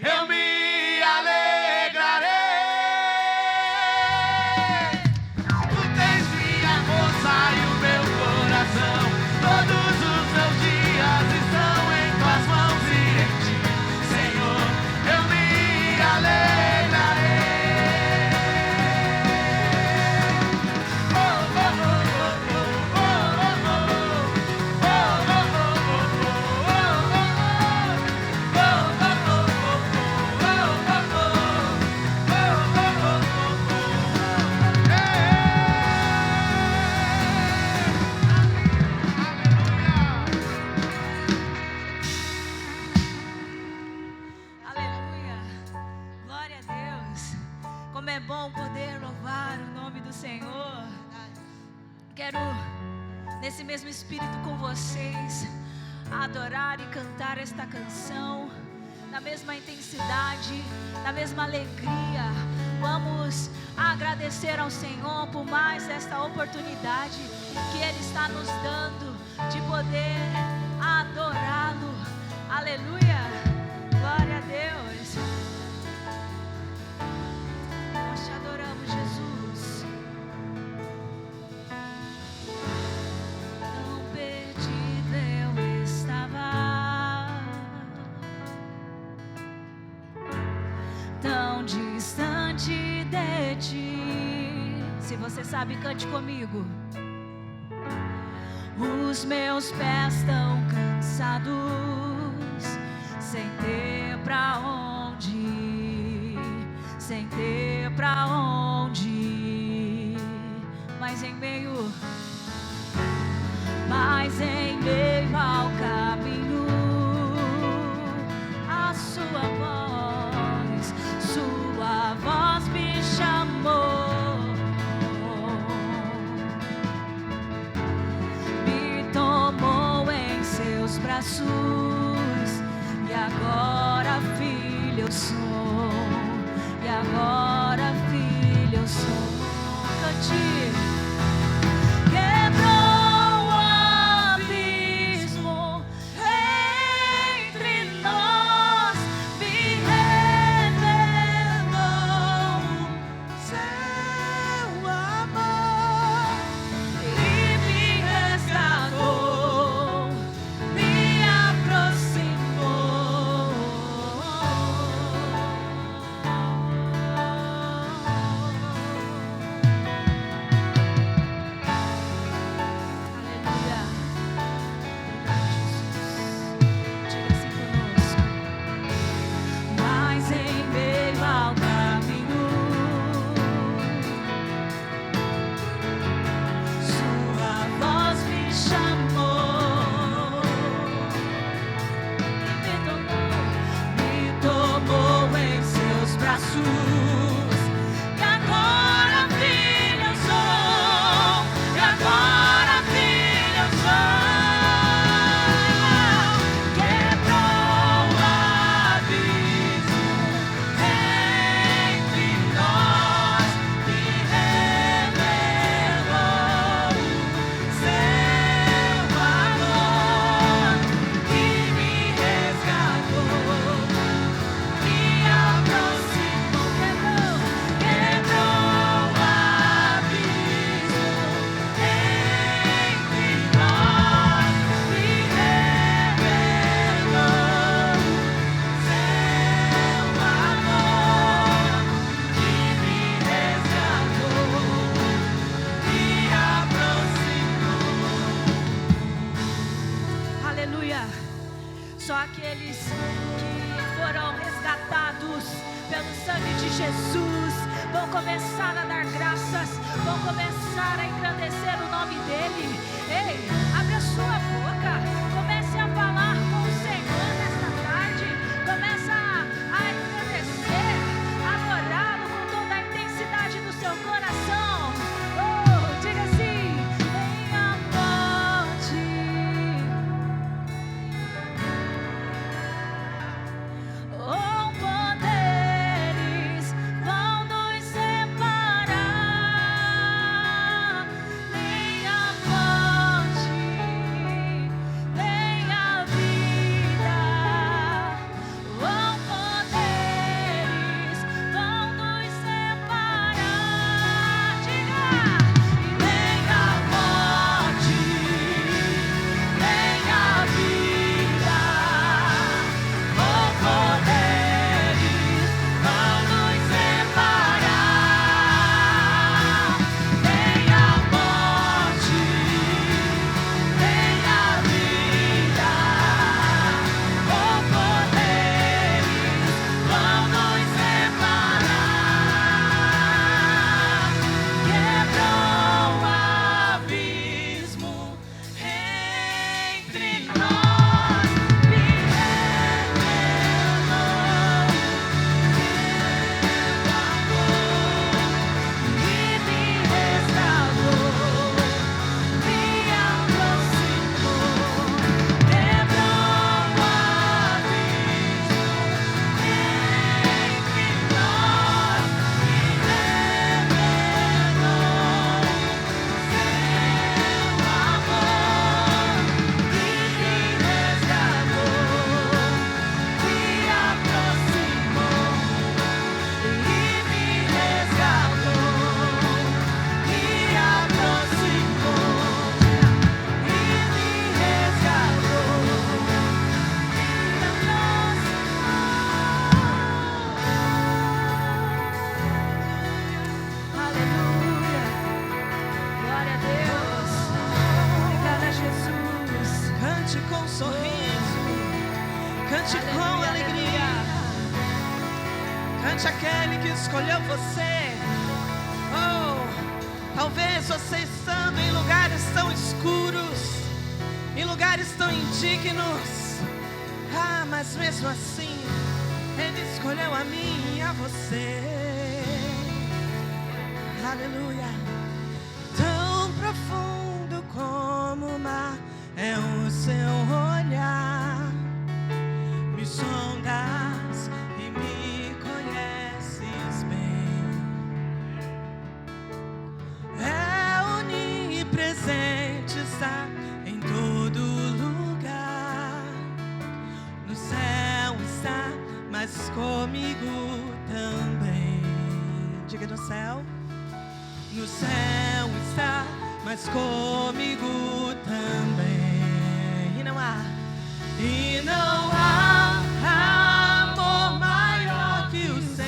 eu me alegrarei. Tu tens minha força e o meu coração, todos os meus dias estão em tuas mãos e em ti, Senhor, eu me alegrarei. Aleluia. Glória a Deus. Como é bom poder louvar o nome do Senhor. Quero, nesse mesmo espírito com vocês, adorar e cantar esta canção na mesma intensidade, na mesma alegria. Vamos agradecer ao Senhor por mais esta oportunidade que Ele está nos dando de poder adorá-lo. Aleluia. Glória a Deus. Nós te adoramos, Jesus. Tão perdido eu estava, tão distante de ti. Se você sabe, cante comigo. Os meus pés tão cansados, sem ter pra onde ir, sem ter pra onde ir. Mas em meio ao caminho, a sua voz me chamou, me tomou em seus braços. E agora, filho, eu sou. E agora, filho, eu sou. Cante. Quebrou o abismo entre nós, me revelou seu amor e me resgatou, me aproximou. Aleluia. Diga assim conosco. Mas em meio ao caminho, sua voz me chamou e me tomou em seus braços. E agora, filho, eu sou. E agora, filho, eu sou. Quebrou o abismo entre nós, me revelou seu amor e me resgatou, me aproximou. Quebrou o abismo entre nós, me revelou seu amor e me resgatou, me aproximou. Aleluia. Só aqueles que foram resgatados pelo sangue de Jesus vão começar a dar graças, vão começar a engrandecer o nome dele. Ei, abre a sua boca, comece a falar com o Senhor nesta tarde, começa a engrandecer, adorá-lo com toda a intensidade do seu coração. Oh, diga assim: venha forte. Oh, poderes vão nos separar. Venha forte, venha Cante aquele que escolheu você. Oh, talvez você estando em lugares tão escuros, em lugares tão indignos, mas mesmo assim Ele escolheu a mim e a você. Aleluia. Tão profundo como o mar é o seu olhar. Me sondas e me conheces bem. É onipresente, está em todo lugar. No céu está, mas comigo também. Diga: no céu. No céu está, mas comigo também. E não há amor maior que o seu.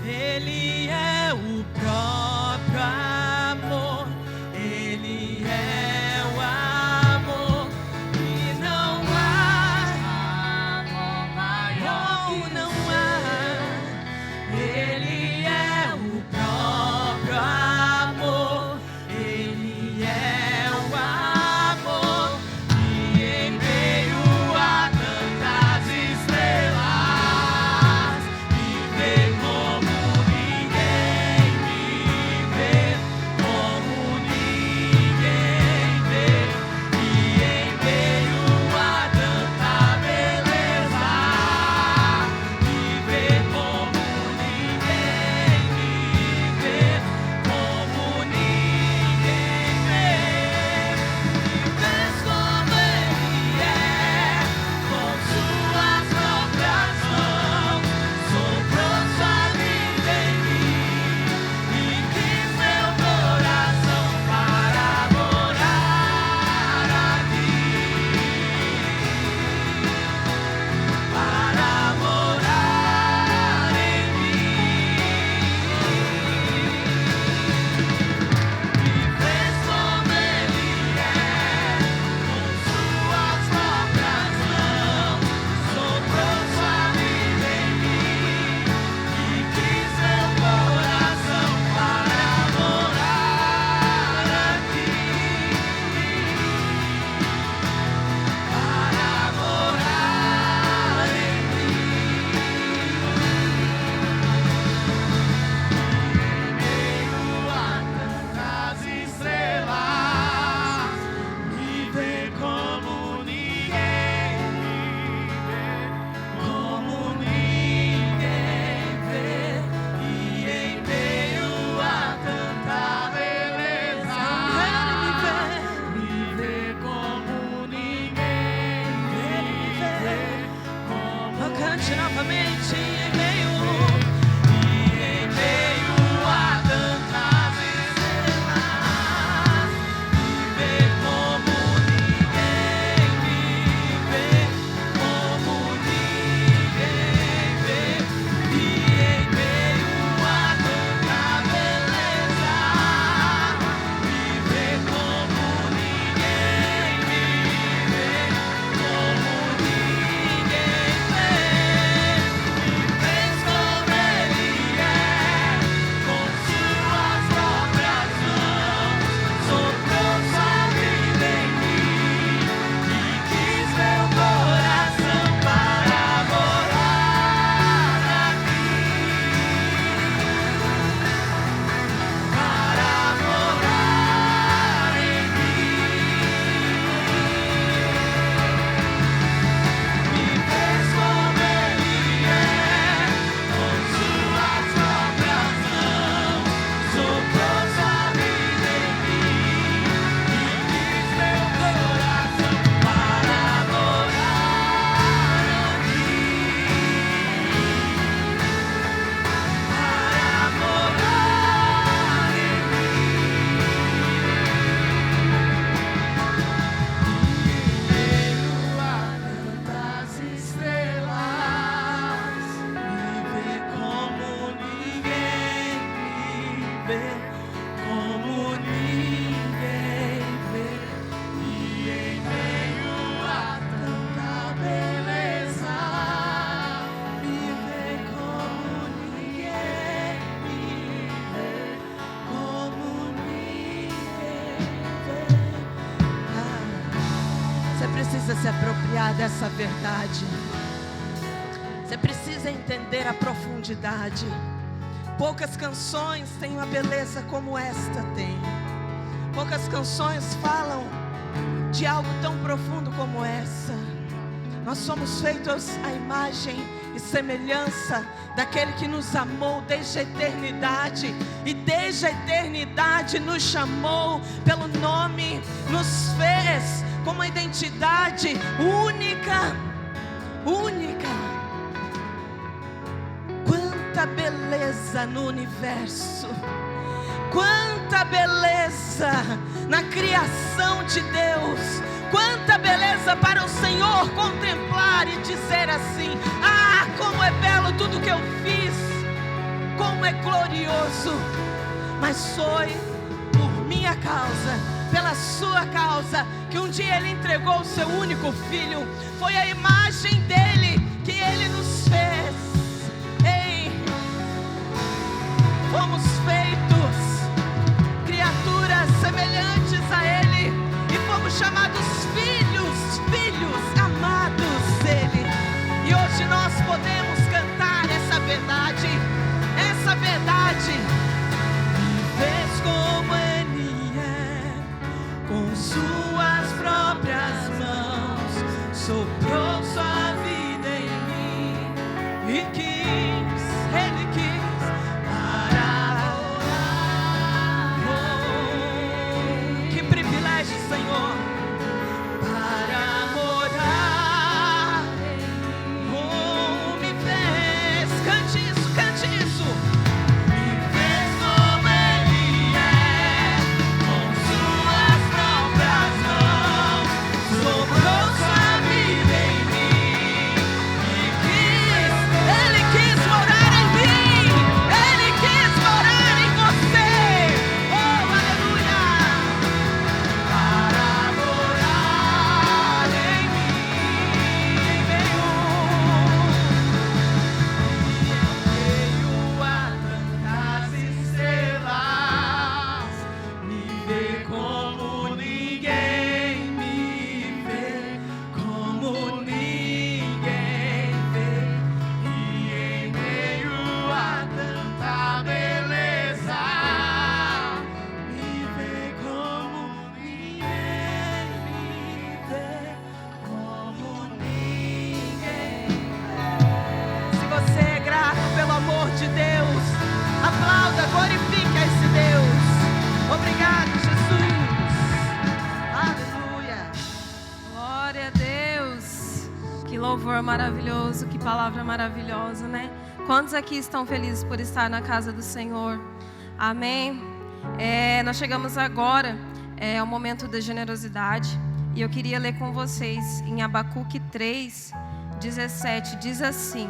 Ele é o próprio amor. Ele é o amor. E não há amor maior que não há. Ele é o próprio amor. Ele é o amor. E em meio a tantas estrelas, viver como ninguém vive, como ninguém vê. E em meio a tanta beleza, viver como ninguém vive, como ninguém vê. Vives como Ele é, com suas próprias mãos, soprou sua vida em mim e quis meu coração para morar aqui, para morar em mim. Vives como Ele é, com suas próprias mãos, soprou sua vida em mim e quis meu coração para morar aqui, para morar em mim. Meio a tantas estrelas, viver como ninguém vive, como ninguém vê. E em meio a tanta beleza, viver como ninguém vive, como cante novamente. Em meio a tantas estrelas, viver como ninguém vive, como ninguém vê. E em meio a tanta beleza, viver como ninguém vive, como ninguém vê. compartilhar dessa verdade. Você precisa entender a profundidade. Poucas canções têm uma beleza como esta tem. Poucas canções falam de algo tão profundo como essa. Nós somos feitos à imagem e semelhança daquele que nos amou desde a eternidade. E desde a eternidade nos chamou pelo nome, nos fez com uma identidade única. Única. Quanta beleza no universo. Quanta beleza na criação de Deus. Quanta beleza para o Senhor contemplar e dizer assim: ah, como é belo tudo que eu fiz, como é glorioso. Mas foi por minha causa, pela sua causa, que um dia Ele entregou o seu único filho. Foi a imagem dEle que Ele nos fez. Ei, fomos feitos criaturas semelhantes a Ele e fomos chamados filhos, filhos amados dEle. E hoje nós podemos cantar essa verdade, essa verdade. Me fez como Ele é, com suas próprias mãos, soprou sua vida em mim e Ele quis para orar. Oh, que privilégio, Senhor, para morar. Oh, me fez, cante isso, cante isso. Me fez como Ele é, com suas próprias mãos, soprou sua vida em mim e Ele quis morar em mim, Ele quis morar em você. Oh, aleluia! Para morar em mim veio a tantas estrelas, me vê como ninguém me vê, como ninguém vê, e em meio a tanta beleza, me vê como ninguém me vê, como ninguém vê. Se você é grato pelo amor de Deus, aplauda, glorifique a esse Deus. Obrigado, Jesus. Aleluia. Glória a Deus. Que louvor maravilhoso, que palavra maravilhosa, né? Quantos aqui estão felizes por estar na casa do Senhor? Amém? Nós chegamos agora ao momento da generosidade. E eu queria ler com vocês em Abacuque 3:17. Diz assim: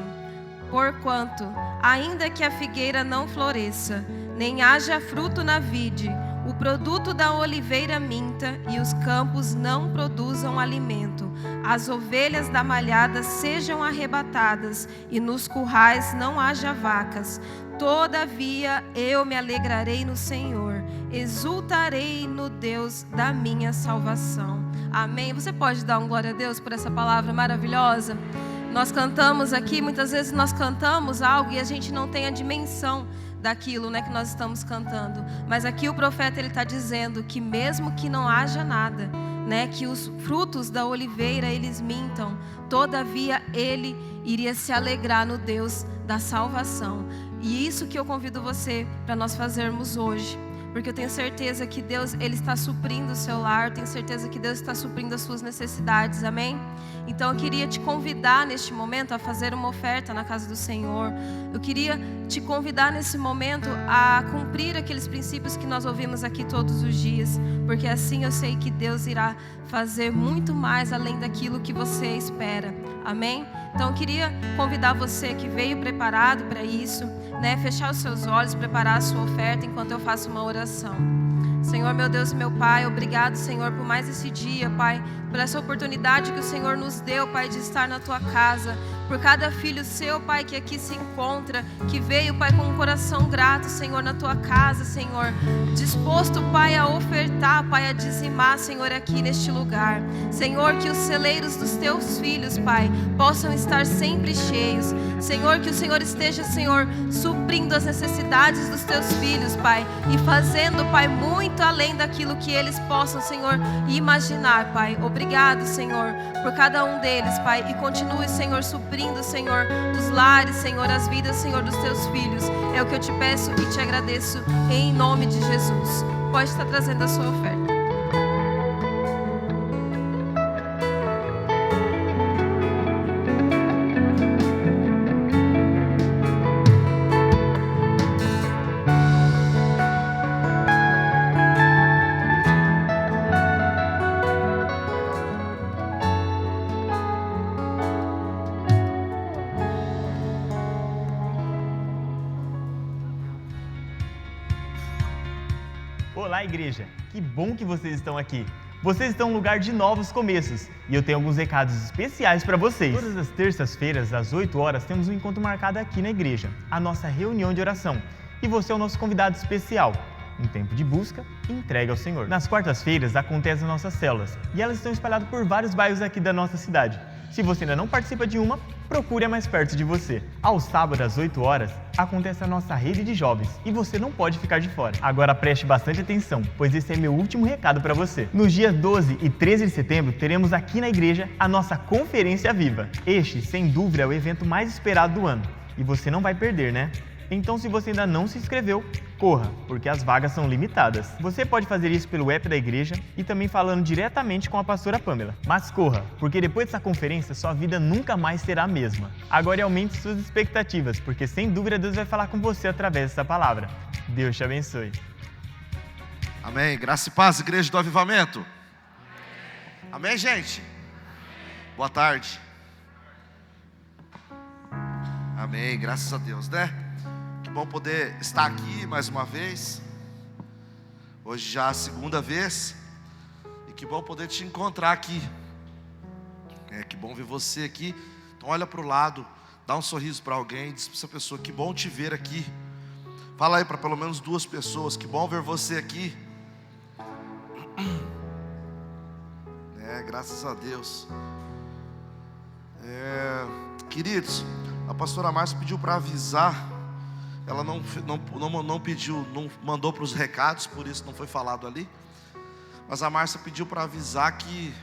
porquanto, ainda que a figueira não floresça, nem haja fruto na vide, o produto da oliveira minta, e os campos não produzam alimento, as ovelhas da malhada sejam arrebatadas, e nos currais não haja vacas, todavia eu me alegrarei no Senhor, exultarei no Deus da minha salvação. Amém? Você pode dar um glória a Deus por essa palavra maravilhosa? Nós cantamos aqui, muitas vezes nós cantamos algo e a gente não tem a dimensão daquilo, né, que nós estamos cantando. Mas aqui o profeta ele está dizendo que mesmo que não haja nada, né, que os frutos da oliveira eles mintam, todavia ele iria se alegrar no Deus da salvação. E isso que eu convido você para nós fazermos hoje. Porque eu tenho certeza que Deus ele está suprindo o seu lar, tenho certeza que Deus está suprindo as suas necessidades, amém? Então eu queria te convidar neste momento a fazer uma oferta na casa do Senhor. Eu queria te convidar nesse momento a cumprir aqueles princípios que nós ouvimos aqui todos os dias. Porque assim eu sei que Deus irá fazer muito mais além daquilo que você espera, amém? Então eu queria convidar você que veio preparado para isso, né, fechar os seus olhos, preparar a sua oferta enquanto eu faço uma oração. Senhor, meu Deus e meu Pai, obrigado, Senhor, por mais esse dia, Pai, por essa oportunidade que o Senhor nos deu, Pai, de estar na Tua casa. por cada filho seu, Pai, que aqui se encontra, que veio, Pai, com um coração grato, Senhor, na tua casa, Senhor, disposto, Pai, a ofertar, Pai, a dizimar, Senhor, aqui neste lugar. Senhor, que os celeiros dos teus filhos, Pai, possam estar sempre cheios. Senhor, que o Senhor esteja, Senhor, suprindo as necessidades dos teus filhos, Pai, e fazendo, Pai, muito além daquilo que eles possam, Senhor, imaginar, Pai. Obrigado, Senhor, por cada um deles, Pai, e continue, Senhor, suprindo, Senhor, os lares, Senhor, as vidas, Senhor, dos teus filhos. É o que eu te peço e te agradeço em nome de Jesus. Pode estar trazendo a sua oferta. Olá, igreja! Que bom que vocês estão aqui. Vocês estão no lugar de novos começos e eu tenho alguns recados especiais para vocês. Todas as terças-feiras, às 8 horas, temos um encontro marcado aqui na igreja, a nossa reunião de oração. E você é o nosso convidado especial. Um tempo de busca e entrega ao Senhor. Nas quartas-feiras acontecem as nossas células e elas estão espalhadas por vários bairros aqui da nossa cidade. Se você ainda não participa de uma, procure a mais perto de você. Aos sábados, às 8 horas, acontece a nossa rede de jovens e você não pode ficar de fora. Agora preste bastante atenção, pois esse é meu último recado para você. Nos dias 12 e 13 de setembro, teremos aqui na igreja a nossa Conferência Viva. Este, sem dúvida, é o evento mais esperado do ano e você não vai perder, né? Então, se você ainda não se inscreveu, corra, porque as vagas são limitadas. Você pode fazer isso pelo app da igreja e também falando diretamente com a pastora Pamela. Mas corra, porque depois dessa conferência, sua vida nunca mais será a mesma. Agora aumente suas expectativas, porque sem dúvida Deus vai falar com você através dessa palavra. Deus te abençoe. Amém. Graça e paz, igreja do Avivamento. Amém, gente? Boa tarde. Amém, graças a Deus, né? Que bom poder estar aqui mais uma vez. Hoje já a segunda vez. E que bom poder te encontrar aqui. Que bom ver você aqui. Então olha para o lado, dá um sorriso para alguém, diz para essa pessoa: que bom te ver aqui. Fala aí para pelo menos 2 pessoas: que bom ver você aqui. Graças a Deus. Queridos, a pastora Márcia pediu para avisar. Ela não pediu, não mandou para os recados, por isso não foi falado ali. Mas a Márcia pediu para avisar que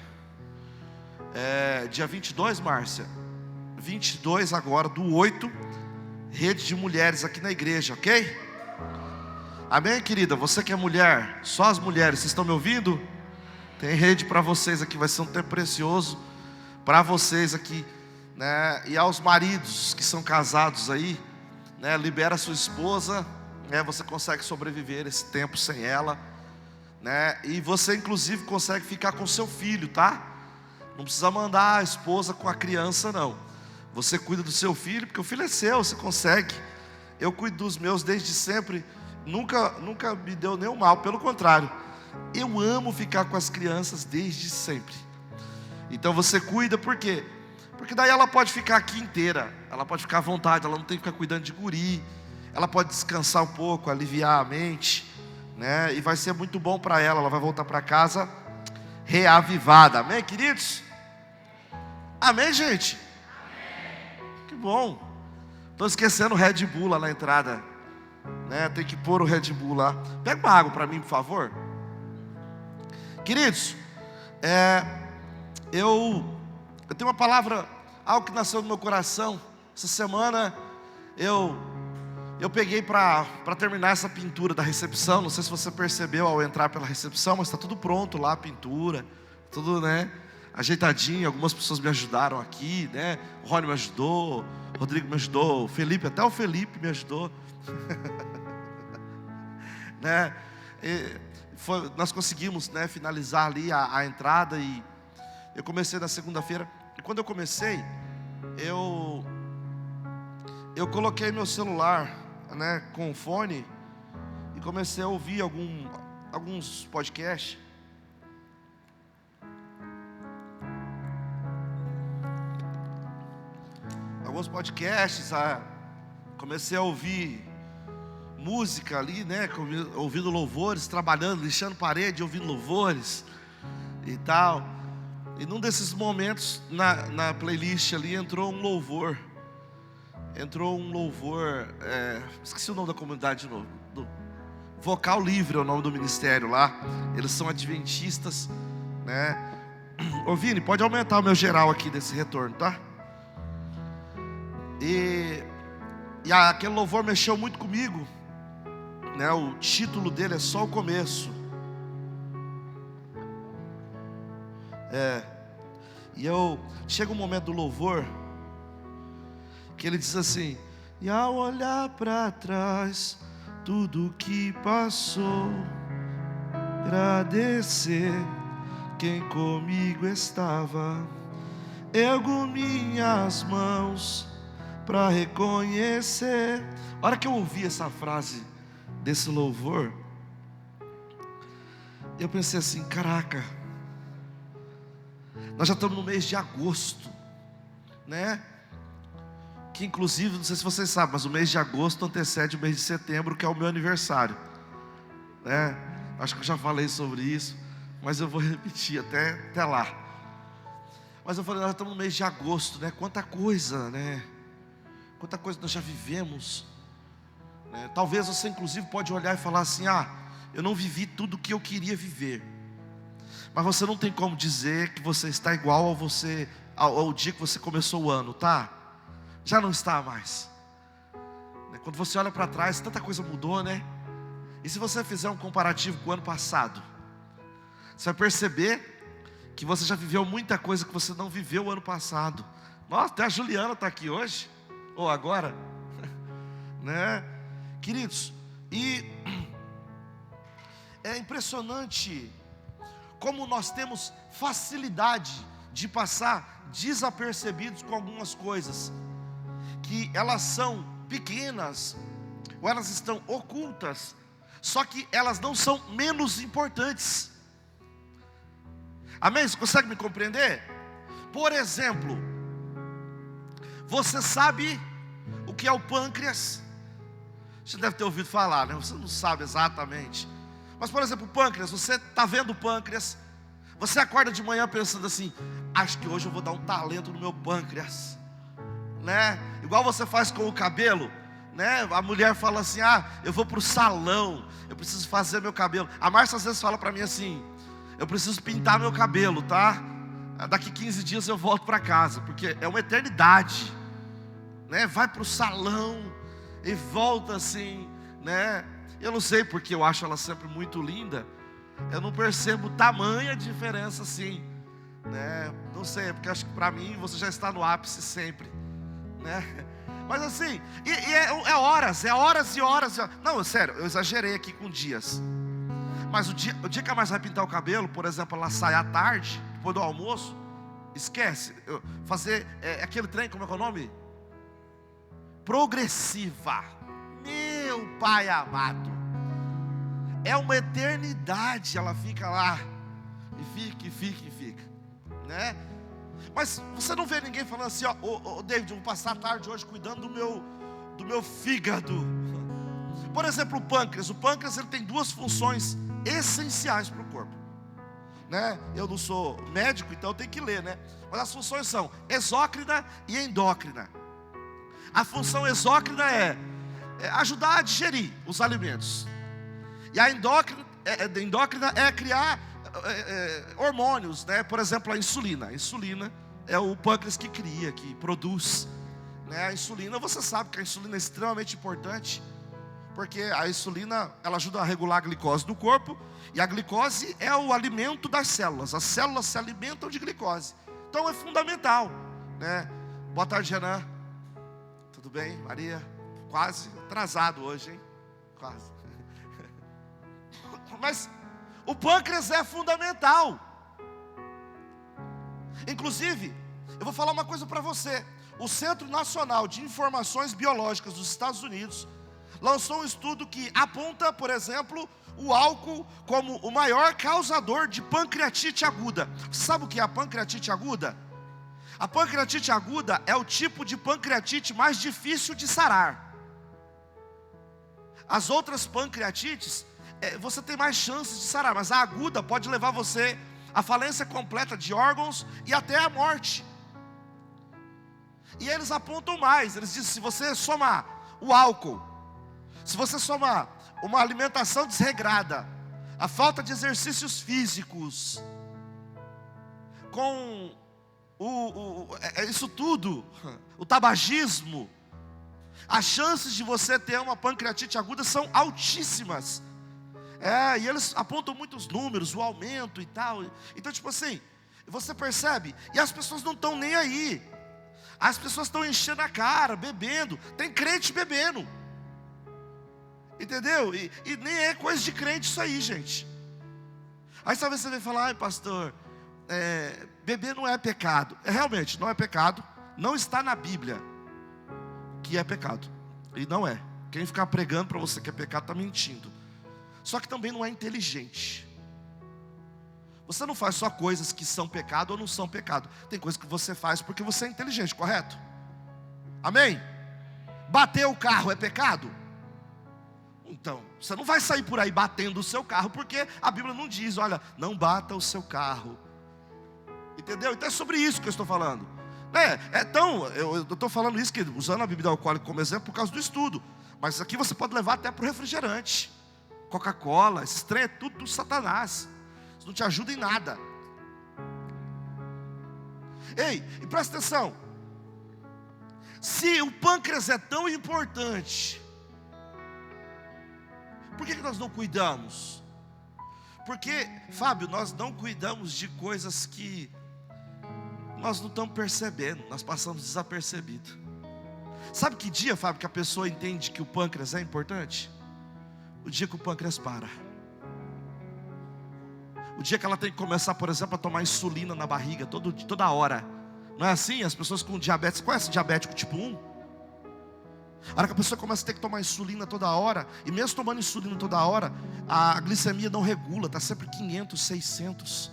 dia 22, Márcia, 22 agora, do 8, rede de mulheres aqui na igreja, ok? Amém, querida? Você que é mulher, só as mulheres, vocês estão me ouvindo? Tem rede para vocês aqui, vai ser um tempo precioso para vocês aqui, né? E aos maridos que são casados aí, né? Libera a sua esposa, né? Você consegue sobreviver esse tempo sem ela, né? E você inclusive consegue ficar com seu filho, tá? Não precisa mandar a esposa com a criança, não. Você cuida do seu filho, porque o filho é seu, você consegue. Eu cuido dos meus desde sempre, nunca me deu nenhum mal, pelo contrário. Eu amo ficar com as crianças desde sempre. Então você cuida, por quê? Porque daí ela pode ficar aqui inteira, ela pode ficar à vontade, ela não tem que ficar cuidando de guri, ela pode descansar um pouco, aliviar a mente, né? E vai ser muito bom para ela vai voltar para casa reavivada. Amém, queridos? Amém, gente? Amém. Que bom. Estou esquecendo o Red Bull lá na entrada, né? Tem que pôr o Red Bull lá. Pega uma água para mim, por favor. Queridos, eu tenho uma palavra, algo que nasceu no meu coração. Essa semana eu peguei para terminar essa pintura da recepção. Não sei se você percebeu ao entrar pela recepção, mas está tudo pronto lá, a pintura, tudo, né, ajeitadinho. Algumas pessoas me ajudaram aqui, né? O Rony me ajudou, o Rodrigo me ajudou, o Felipe, até o Felipe me ajudou. Né? Nós conseguimos, né, finalizar ali a entrada. E eu comecei na segunda-feira. E quando eu comecei, eu coloquei meu celular, né, com o fone e comecei a ouvir alguns podcasts. alguns podcasts, comecei a ouvir música ali, né? Ouvindo louvores, trabalhando, lixando parede, ouvindo louvores e tal. E num desses momentos, na playlist ali, entrou um louvor. Esqueci o nome da comunidade de novo. Vocal Livre é o nome do ministério lá. Eles são adventistas, né? Ô Vini, pode aumentar o meu geral aqui desse retorno, tá? E aquele louvor mexeu muito comigo, né? O título dele é Só o Começo. E chega um momento do louvor que ele diz assim: e ao olhar para trás tudo que passou, agradecer quem comigo estava, ergo minhas mãos para reconhecer. A hora que eu ouvi essa frase desse louvor, eu pensei assim: caraca, nós já estamos no mês de agosto, né? Que inclusive, não sei se vocês sabem, mas o mês de agosto antecede o mês de setembro, que é o meu aniversário, né? Acho que eu já falei sobre isso, mas eu vou repetir até lá. Mas eu falei, nós estamos no mês de agosto, né? Quanta coisa, né? Quanta coisa nós já vivemos, né? Talvez você inclusive pode olhar e falar assim: eu não vivi tudo o que eu queria viver. Mas você não tem como dizer que você está igual ao dia que você começou o ano, tá? Já não está mais. Quando você olha para trás, tanta coisa mudou, né? E se você fizer um comparativo com o ano passado, você vai perceber que você já viveu muita coisa que você não viveu o ano passado. Nossa, até a Juliana está aqui hoje, ou agora, né? Queridos, e é impressionante como nós temos facilidade de passar desapercebidos com algumas coisas, que elas são pequenas, ou elas estão ocultas, só que elas não são menos importantes. Amém? Você consegue me compreender? Por exemplo, você sabe o que é o pâncreas? Você deve ter ouvido falar, né? Você não sabe exatamente. Mas, por exemplo, o pâncreas, você está vendo o pâncreas, você acorda de manhã pensando assim: acho que hoje eu vou dar um talento no meu pâncreas, né? Igual você faz com o cabelo, né? A mulher fala assim: eu vou para o salão, eu preciso fazer meu cabelo. A Márcia às vezes fala para mim assim: eu preciso pintar meu cabelo, tá? Daqui 15 dias eu volto para casa, porque é uma eternidade, né? Vai para o salão e volta assim, né? Eu não sei porque eu acho ela sempre muito linda. Eu não percebo tamanha diferença assim, né? Não sei, porque acho que para mim você já está no ápice sempre, né? Mas assim, é horas e horas. Não, sério, eu exagerei aqui com dias. Mas o dia que a Márcia vai pintar o cabelo, por exemplo, ela sai à tarde, depois do almoço, esquece. Fazer aquele trem, como é que é o nome? Progressiva. Meu pai amado, é uma eternidade. Ela fica lá, e fica, né? Mas você não vê ninguém falando assim: David, eu vou passar a tarde hoje cuidando do meu fígado. Por exemplo, o pâncreas ele tem duas funções essenciais para o corpo, né? Eu não sou médico, então eu tenho que ler, né? Mas as funções são exócrina e endócrina. A função exócrina é ajudar a digerir os alimentos, e a endócrina é criar hormônios, né? Por exemplo, a insulina. A insulina é o pâncreas que cria, que produz, né? A insulina, você sabe que a insulina é extremamente importante, porque a insulina, ela ajuda a regular a glicose do corpo, e a glicose é o alimento das células. As células se alimentam de glicose, então é fundamental, né? Boa tarde, Renan. Tudo bem, Maria? Quase atrasado hoje, hein? Quase. Mas o pâncreas é fundamental. Inclusive, eu vou falar uma coisa para você. O Centro Nacional de Informações Biológicas dos Estados Unidos lançou um estudo que aponta, por exemplo, o álcool como o maior causador de pancreatite aguda. Você sabe o que é a pancreatite aguda? A pancreatite aguda é o tipo de pancreatite mais difícil de sarar. As outras pancreatites, você tem mais chances de sarar, mas a aguda pode levar você à falência completa de órgãos e até à morte. E eles apontam mais, eles dizem, se você somar o álcool, se você somar uma alimentação desregrada, a falta de exercícios físicos, com isso tudo, o tabagismo, as chances de você ter uma pancreatite aguda são altíssimas. E eles apontam muitos números, o aumento e tal. Então, tipo assim, você percebe, e as pessoas não estão nem aí. As pessoas estão enchendo a cara, bebendo. Tem crente bebendo. Entendeu? E nem é coisa de crente isso aí, gente. Aí talvez você vai falar, ai pastor, beber não é pecado. Realmente, não é pecado. Não está na Bíblia que é pecado. E não é. Quem ficar pregando para você que é pecado está mentindo. Só que também não é inteligente. Você não faz só coisas que são pecado ou não são pecado. Tem coisas que você faz porque você é inteligente, correto? Amém? Bater o carro é pecado? Então, você não vai sair por aí batendo o seu carro, porque a Bíblia não diz, olha, não bata o seu carro. Entendeu? Então é sobre isso que eu estou falando. Então, eu estou falando isso, usando a bebida alcoólica como exemplo por causa do estudo. Mas aqui você pode levar até para o refrigerante. Coca-Cola, esses trem é tudo do Satanás. Isso não te ajuda em nada. Ei, e presta atenção. Se o pâncreas é tão importante, por que nós não cuidamos? Porque, Fábio, nós não cuidamos de coisas que nós não estamos percebendo, nós passamos desapercebido. Sabe que dia, Fábio, que a pessoa entende que o pâncreas é importante? O dia que o pâncreas para. O dia que ela tem que começar, por exemplo, a tomar insulina na barriga toda hora. Não é assim? As pessoas com diabetes, conhece diabético tipo 1? A hora que a pessoa começa a ter que tomar insulina toda hora, e mesmo tomando insulina toda hora, a glicemia não regula, está sempre 500, 600.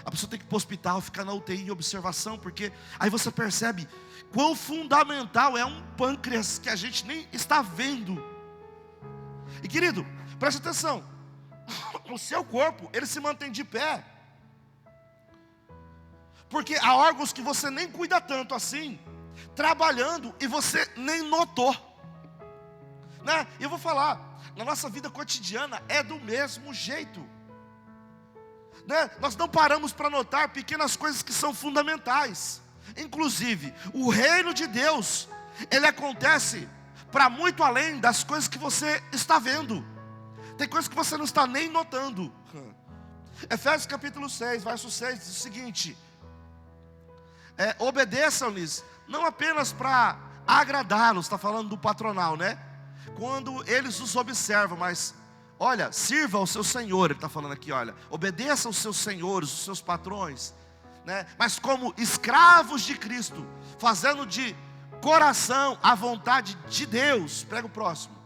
A pessoa tem que ir para o hospital, ficar na UTI em observação, porque aí você percebe quão fundamental é um pâncreas que a gente nem está vendo. E querido, preste atenção, o seu corpo, ele se mantém de pé, porque há órgãos que você nem cuida tanto assim, trabalhando, e você nem notou, né? E eu vou falar, na nossa vida cotidiana é do mesmo jeito, né? Nós não paramos para notar pequenas coisas que são fundamentais. Inclusive, o reino de Deus, ele acontece para muito além das coisas que você está vendo. Tem coisas que você não está nem notando. Efésios capítulo 6, verso 6 diz o seguinte: obedeçam-lhes, não apenas para agradá-los, está falando do patronal, né? Quando eles os observam, mas olha, sirva ao seu senhor, ele está falando aqui, olha, obedeça aos seus senhores, os seus patrões, né? Mas como escravos de Cristo, fazendo de coração a vontade de Deus. Prega o próximo.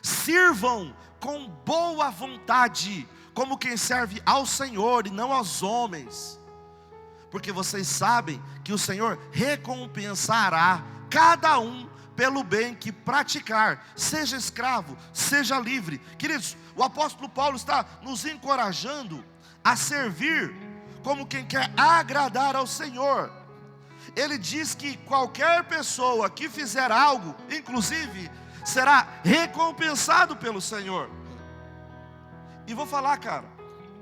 Sirvam com boa vontade, como quem serve ao Senhor e não aos homens, porque vocês sabem que o Senhor recompensará cada um pelo bem que praticar, seja escravo, seja livre. Queridos, o apóstolo Paulo está nos encorajando a servir como quem quer agradar ao Senhor. Ele diz que qualquer pessoa que fizer algo, inclusive, será recompensado pelo Senhor. E vou falar, cara,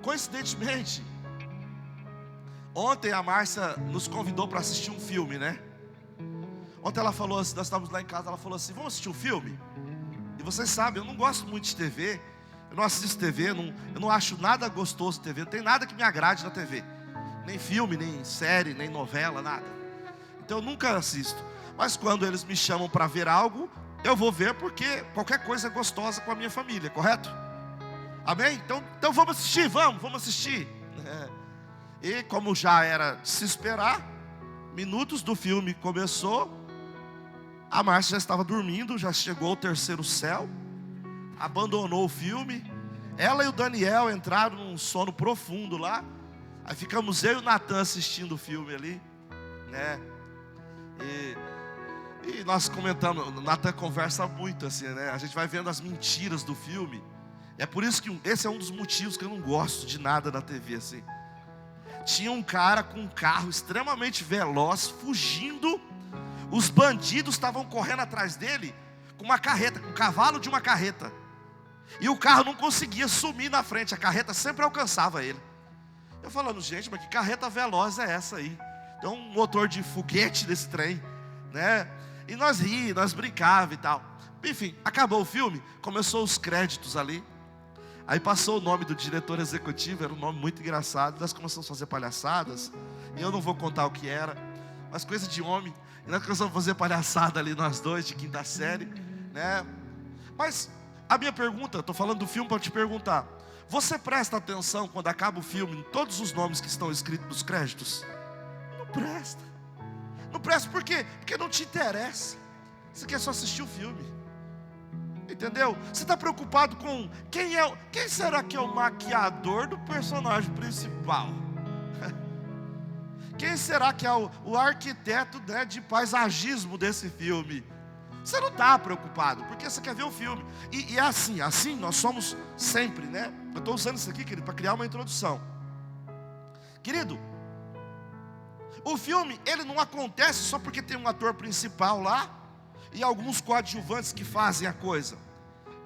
coincidentemente, ontem a Márcia nos convidou para assistir um filme, né? Ontem ela falou assim, nós estávamos lá em casa, ela falou assim, vamos assistir um filme? E vocês sabem, eu não gosto muito de TV, eu não assisto TV, eu não acho nada gostoso de TV, não tem nada que me agrade na TV. Nem filme, nem série, nem novela, nada. Então eu nunca assisto. Mas quando eles me chamam para ver algo, eu vou ver, porque qualquer coisa é gostosa com a minha família, correto? Amém? Então vamos assistir, vamos assistir. E como já era de se esperar, minutos do filme começou, a Márcia já estava dormindo, já chegou ao terceiro céu, abandonou o filme. Ela e o Daniel entraram num sono profundo lá. Aí ficamos eu e o Natan assistindo o filme ali. né? E nós comentamos, o Natan conversa muito assim, né? A gente vai vendo as mentiras do filme. É por isso que esse é um dos motivos que eu não gosto de nada na TV, assim. Tinha um cara com um carro extremamente veloz, fugindo. Os bandidos estavam correndo atrás dele com uma carreta, com o cavalo de uma carreta. E o carro não conseguia sumir na frente, a carreta sempre alcançava ele. Eu falando, gente, mas que carreta veloz é essa aí? Tem um motor de foguete desse trem, né? E nós ríamos, nós brincávamos e tal. Enfim, acabou o filme, começou os créditos ali. Aí passou o nome do diretor executivo, era um nome muito engraçado. Nós começamos a fazer palhaçadas. E eu não vou contar o que era, mas coisa de homem. E nós começamos a fazer palhaçada ali, nós dois, de quinta série, né? Mas a minha pergunta, estou falando do filme para te perguntar: você presta atenção quando acaba o filme em todos os nomes que estão escritos nos créditos? Não presta. Não presta por quê? Porque não te interessa. Você quer só assistir o filme. Entendeu? Você está preocupado com quem será que é o maquiador do personagem principal? Quem será que é o arquiteto, né, de paisagismo desse filme? Você não está preocupado, porque você quer ver o filme. E é assim nós somos sempre, né? Eu estou usando isso aqui, querido, para criar uma introdução. Querido, o filme, ele não acontece só porque tem um ator principal lá e alguns coadjuvantes que fazem a coisa.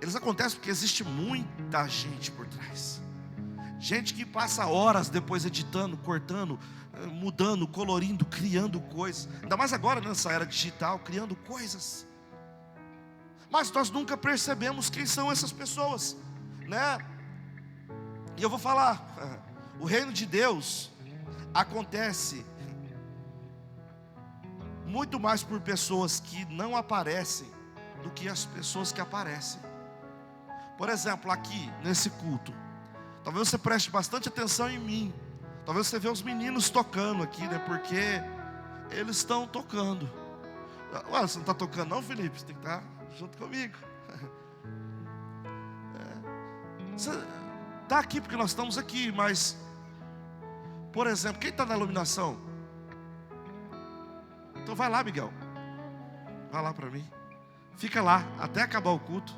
Eles acontecem porque existe muita gente por trás. Gente que passa horas depois editando, cortando, mudando, colorindo, criando coisas. Ainda mais agora nessa era digital, criando coisas. Mas nós nunca percebemos quem são essas pessoas, né? E eu vou falar, o reino de Deus acontece muito mais por pessoas que não aparecem do que as pessoas que aparecem. Por exemplo, aqui nesse culto, talvez você preste bastante atenção em mim. Talvez você veja os meninos tocando aqui, né? Porque eles estão tocando. Ué, você não está tocando não, Felipe? Você tem que estar junto comigo. Você está aqui porque nós estamos aqui, mas, por exemplo, quem está na iluminação? Então vai lá, Miguel. Vai lá para mim. Fica lá até acabar o culto.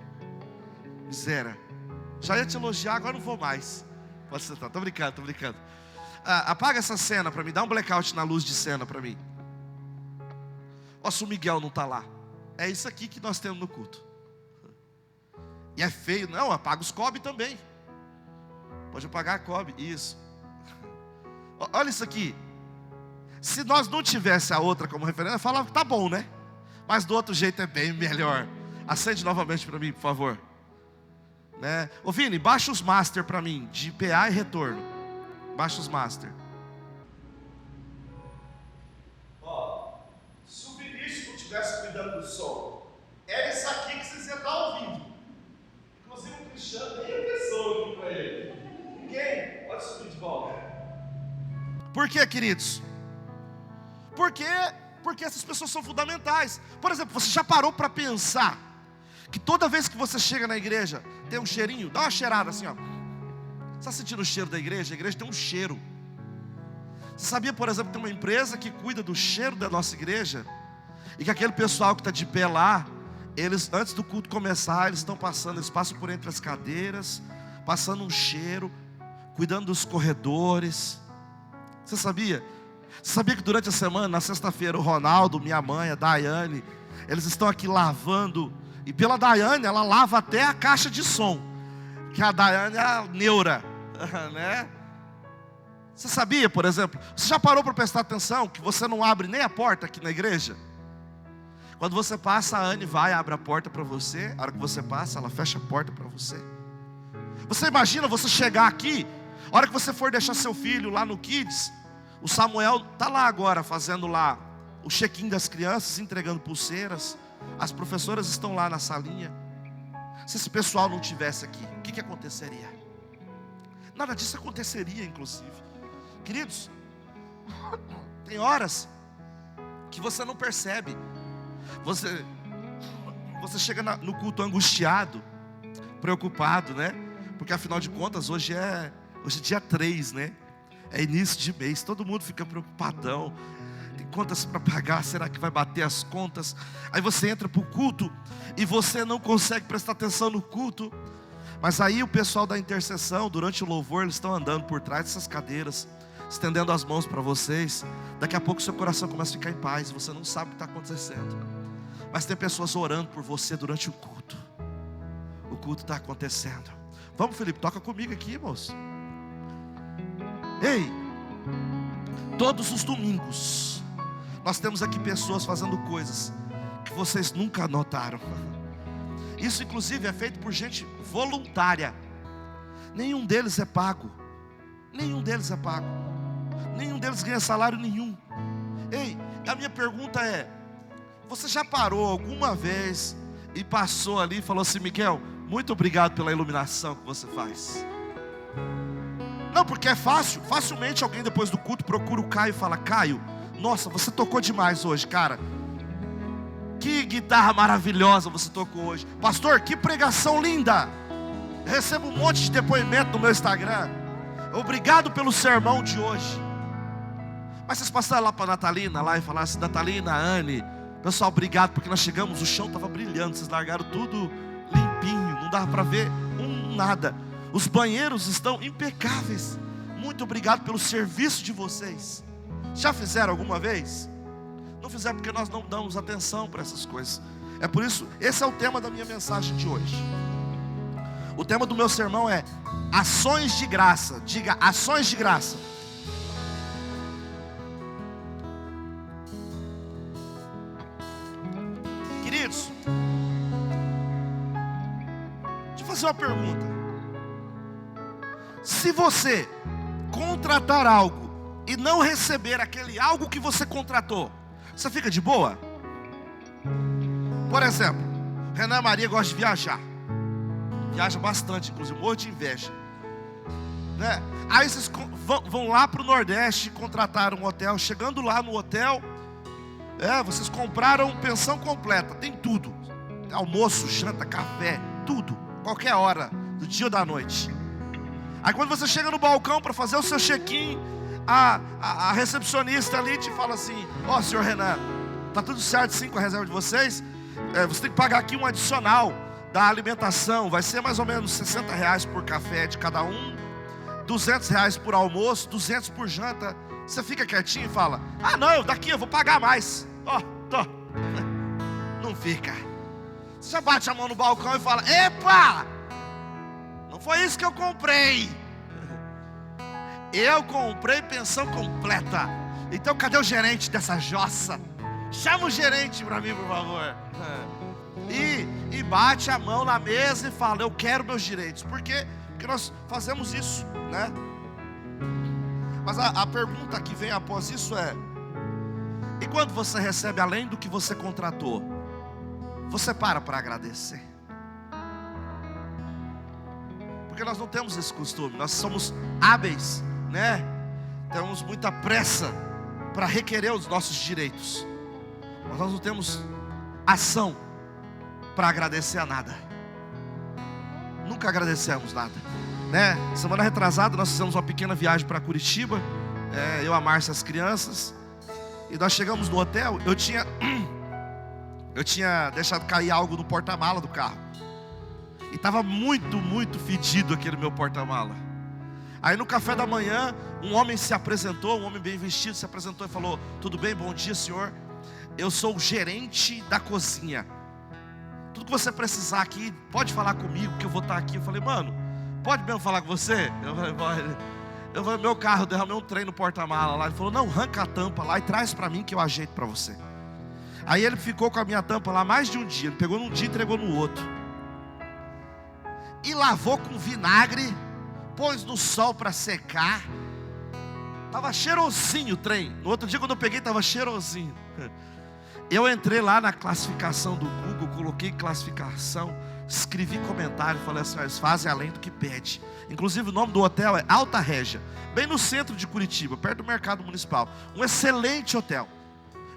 Miséria. Já ia te elogiar, agora não vou mais. Pode sentar, tô brincando. Apaga essa cena para mim, dá um blackout na luz de cena para mim. Ó, se o Miguel não está lá. É isso aqui que nós temos no culto. E é feio, não, apaga os cobre também. Pode apagar a cobre, isso. Olha isso aqui. Se nós não tivesse a outra como referência, eu falava que tá bom, né? Mas do outro jeito é bem melhor. Acende novamente para mim, por favor, né? Ô Vini, baixa os master para mim, de PA e retorno. Baixa os master. Ó, se o Vinícius não estivesse cuidando do som, era isso aqui que vocês iam estar ouvindo. Inclusive o Cristiano nem atenção aqui para ele. Ninguém pode subir de volta. Por quê, queridos? Porque essas pessoas são fundamentais. Por exemplo, você já parou para pensar que toda vez que você chega na igreja tem um cheirinho? Dá uma cheirada assim, ó. Você está sentindo o cheiro da igreja? A igreja tem um cheiro. Você sabia, por exemplo, que tem uma empresa que cuida do cheiro da nossa igreja? E que aquele pessoal que está de pé lá, eles, antes do culto começar, eles passam por entre as cadeiras, passando um cheiro, cuidando dos corredores. Você sabia? Você sabia que durante a semana, na sexta-feira, o Ronaldo, minha mãe, a Daiane, eles estão aqui lavando. E pela Daiane, ela lava até a caixa de som. Que a Daiane é a neura, né? Você sabia, por exemplo, você já parou para prestar atenção que você não abre nem a porta aqui na igreja? Quando você passa, a Anne vai, abre a porta para você. A hora que você passa, ela fecha a porta para você. Você imagina você chegar aqui, a hora que você for deixar seu filho lá no Kids, o Samuel está lá agora, fazendo lá o check-in das crianças, entregando pulseiras. As professoras estão lá na salinha. Se esse pessoal não estivesse aqui, o que aconteceria? Nada disso aconteceria, inclusive. Queridos, tem horas que você não percebe. Você chega no culto angustiado, preocupado, né? Porque afinal de contas, hoje é dia 3, né? É início de mês, todo mundo fica preocupadão. tem contas para pagar, será que vai bater as contas? Aí você entra para o culto e você não consegue prestar atenção no culto. Mas aí o pessoal da intercessão, durante o louvor, eles estão andando por trás dessas cadeiras, estendendo as mãos para vocês. Daqui a pouco seu coração começa a ficar em paz, você não sabe o que está acontecendo. Mas tem pessoas orando por você durante o culto. O culto está acontecendo. Vamos, Felipe, toca comigo aqui, moço. Ei, todos os domingos nós temos aqui pessoas fazendo coisas que vocês nunca notaram. Isso inclusive é feito por gente voluntária. Nenhum deles é pago. Nenhum deles é pago. Nenhum deles ganha salário nenhum. Ei, a minha pergunta é: você já parou alguma vez e passou ali e falou assim: Miguel, muito obrigado pela iluminação que você faz? Não, porque é fácil. Facilmente alguém depois do culto procura o Caio e fala: Caio, nossa, você tocou demais hoje, cara. Que guitarra maravilhosa você tocou hoje. Pastor, que pregação linda. Eu recebo um monte de depoimento no meu Instagram. Obrigado pelo sermão de hoje. Mas vocês passaram lá para Natalina lá e falaram assim: Natalina, Anne, pessoal, obrigado, porque nós chegamos, o chão estava brilhando, vocês largaram tudo limpinho, não dava para ver nada. Os banheiros estão impecáveis. Muito obrigado pelo serviço de vocês. Já fizeram alguma vez? Não fizeram porque nós não damos atenção para essas coisas. É por isso, esse é o tema da minha mensagem de hoje. O tema do meu sermão é ações de graça. Diga, ações de graça. Queridos, deixa eu fazer uma pergunta. Se você contratar algo e não receber aquele algo que você contratou, você fica de boa? Por exemplo, Renan e Maria gostam de viajar. Viaja bastante, inclusive, morro de inveja, né? Aí vocês vão lá para o Nordeste, contrataram um hotel. Chegando lá no hotel, vocês compraram pensão completa. Tem tudo, almoço, janta, café, tudo, qualquer hora do dia ou da noite. Aí quando você chega no balcão para fazer o seu check-in, a recepcionista ali te fala assim: ó, senhor Renan, tá tudo certo sim com a reserva de vocês, você tem que pagar aqui um adicional da alimentação, vai ser mais ou menos R$60 por café de cada um, R$200 por almoço, 200 por janta. Você fica quietinho e fala: ah não, daqui eu vou pagar mais. Não fica. Você já bate a mão no balcão e fala: epa, não foi isso que eu comprei. Eu comprei pensão completa. Então cadê o gerente dessa jossa? Chama o gerente para mim, por favor. E bate a mão na mesa e fala: eu quero meus direitos. Por quê? Porque nós fazemos isso, né? Mas a pergunta que vem após isso é: e quando você recebe além do que você contratou, você para agradecer? Porque nós não temos esse costume. Nós somos hábeis, né? Temos muita pressa para requerer os nossos direitos, mas nós não temos ação para agradecer a nada. Nunca agradecemos nada, né? Semana retrasada nós fizemos uma pequena viagem para Curitiba, eu, a Márcia e as crianças. E nós chegamos no hotel. Eu tinha deixado cair algo no porta-mala do carro, e estava muito fedido aquele meu porta-mala. Aí no café da manhã, um homem se apresentou, um homem bem vestido se apresentou e falou: tudo bem, bom dia senhor, eu sou o gerente da cozinha. Tudo que você precisar aqui, pode falar comigo que eu vou estar aqui. Eu falei: mano, pode mesmo falar com você? Eu falei: meu carro, derramei um trem no porta-mala lá. Ele falou: não, arranca a tampa lá e traz para mim que eu ajeito para você. Aí ele ficou com a minha tampa lá mais de um dia. Ele pegou num dia e entregou no outro, e lavou com vinagre, pôs no sol para secar. Tava cheirosinho o trem. No outro dia quando eu peguei, tava cheirosinho. Eu entrei lá na classificação do Google, coloquei classificação, escrevi comentário, falei assim: eles fazem além do que pede. Inclusive o nome do hotel é Alta Régia, bem no centro de Curitiba, perto do mercado municipal. Um excelente hotel,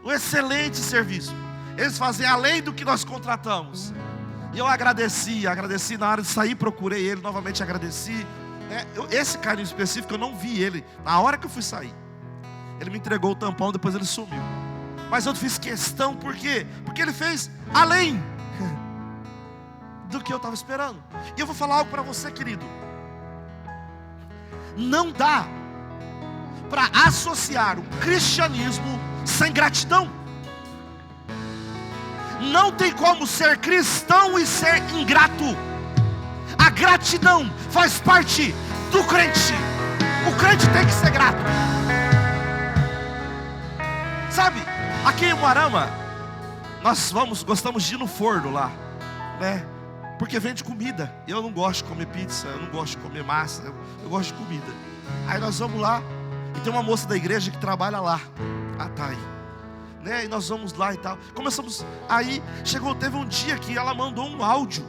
um excelente serviço. Eles fazem além do que nós contratamos. E eu agradeci na hora de sair, procurei ele, novamente agradeci. Esse cara em específico, eu não vi ele na hora que eu fui sair. Ele me entregou o tampão, depois ele sumiu. Mas eu fiz questão, por quê? Porque ele fez além do que eu estava esperando. E eu vou falar algo para você, querido. Não dá para associar o cristianismo sem gratidão. Não tem como ser cristão e ser ingrato. A gratidão faz parte do crente. O crente tem que ser grato. Sabe, aqui em Umuarama, nós gostamos de ir no forno lá, né? Porque vende comida. Eu não gosto de comer pizza, eu não gosto de comer massa, eu gosto de comida. Aí nós vamos lá, e tem uma moça da igreja que trabalha lá, a Thay, né? E nós vamos lá e tal. Começamos, aí teve um dia que ela mandou um áudio,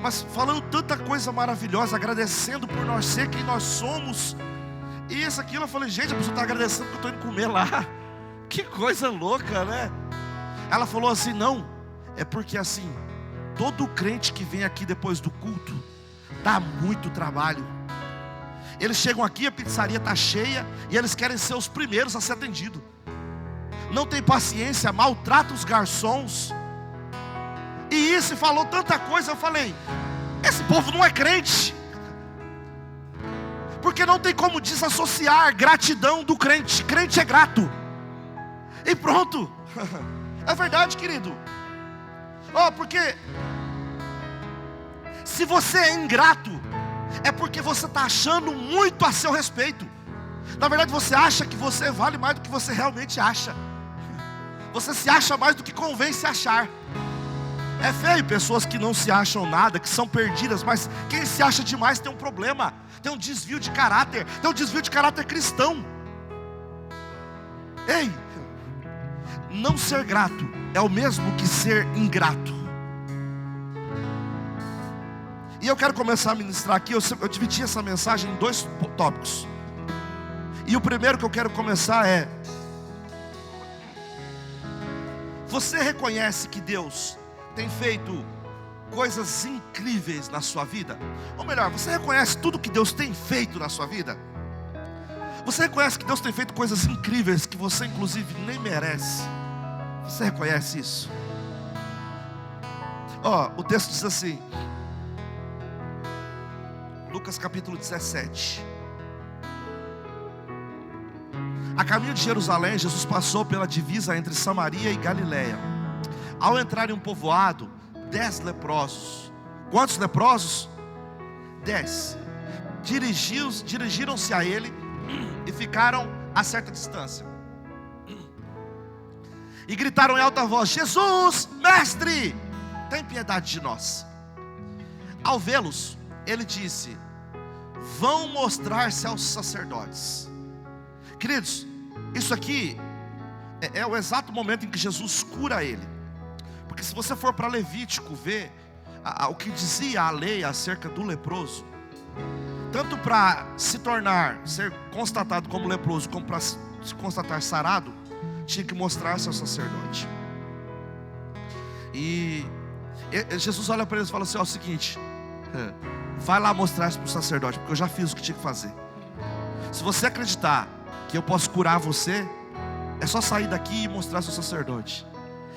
mas falando tanta coisa maravilhosa, agradecendo por nós ser quem nós somos. E isso, aquilo, eu falei, gente, a pessoa está agradecendo porque eu estou indo comer lá. Que coisa louca, né? Ela falou assim, não, é porque assim, todo crente que vem aqui depois do culto dá muito trabalho. Eles chegam aqui, a pizzaria está cheia, e eles querem ser os primeiros a ser atendidos. Não tem paciência, maltrata os garçons. E isso, falou tanta coisa, eu falei, esse povo não é crente. Porque não tem como desassociar gratidão do crente. Crente é grato. E pronto. É verdade, querido. Porque se você é ingrato, é porque você está achando muito a seu respeito. Na verdade, você acha que você vale mais do que você realmente acha. Você se acha mais do que convém se achar. É feio pessoas que não se acham nada, que são perdidas. Mas quem se acha demais tem um problema. Tem um desvio de caráter. Tem um desvio de caráter cristão. Ei, não ser grato é o mesmo que ser ingrato. E eu quero começar a ministrar aqui. Eu dividi essa mensagem em 2 tópicos. E o primeiro que eu quero começar é: você reconhece que Deus tem feito coisas incríveis na sua vida? Ou melhor, você reconhece tudo que Deus tem feito na sua vida? Você reconhece que Deus tem feito coisas incríveis que você inclusive nem merece? Você reconhece isso? O texto diz assim, Lucas capítulo 17. A caminho de Jerusalém, Jesus passou pela divisa entre Samaria e Galileia. Ao entrar em um povoado, 10 leprosos. Quantos leprosos? 10. Dirigiram-se a ele e ficaram a certa distância. E gritaram em alta voz: Jesus, mestre, tem piedade de nós. Ao vê-los, ele disse: vão mostrar-se aos sacerdotes. Queridos, isso aqui é o exato momento em que Jesus cura ele. Porque se você for para Levítico ver o que dizia a lei acerca do leproso, tanto para ser constatado como leproso, como para se constatar sarado, tinha que mostrar-se ao sacerdote. E Jesus olha para eles e fala assim: o seguinte, vai lá mostrar-se para o sacerdote, porque eu já fiz o que tinha que fazer. Se você acreditar que eu posso curar você, é só sair daqui e mostrar-se ao sacerdote.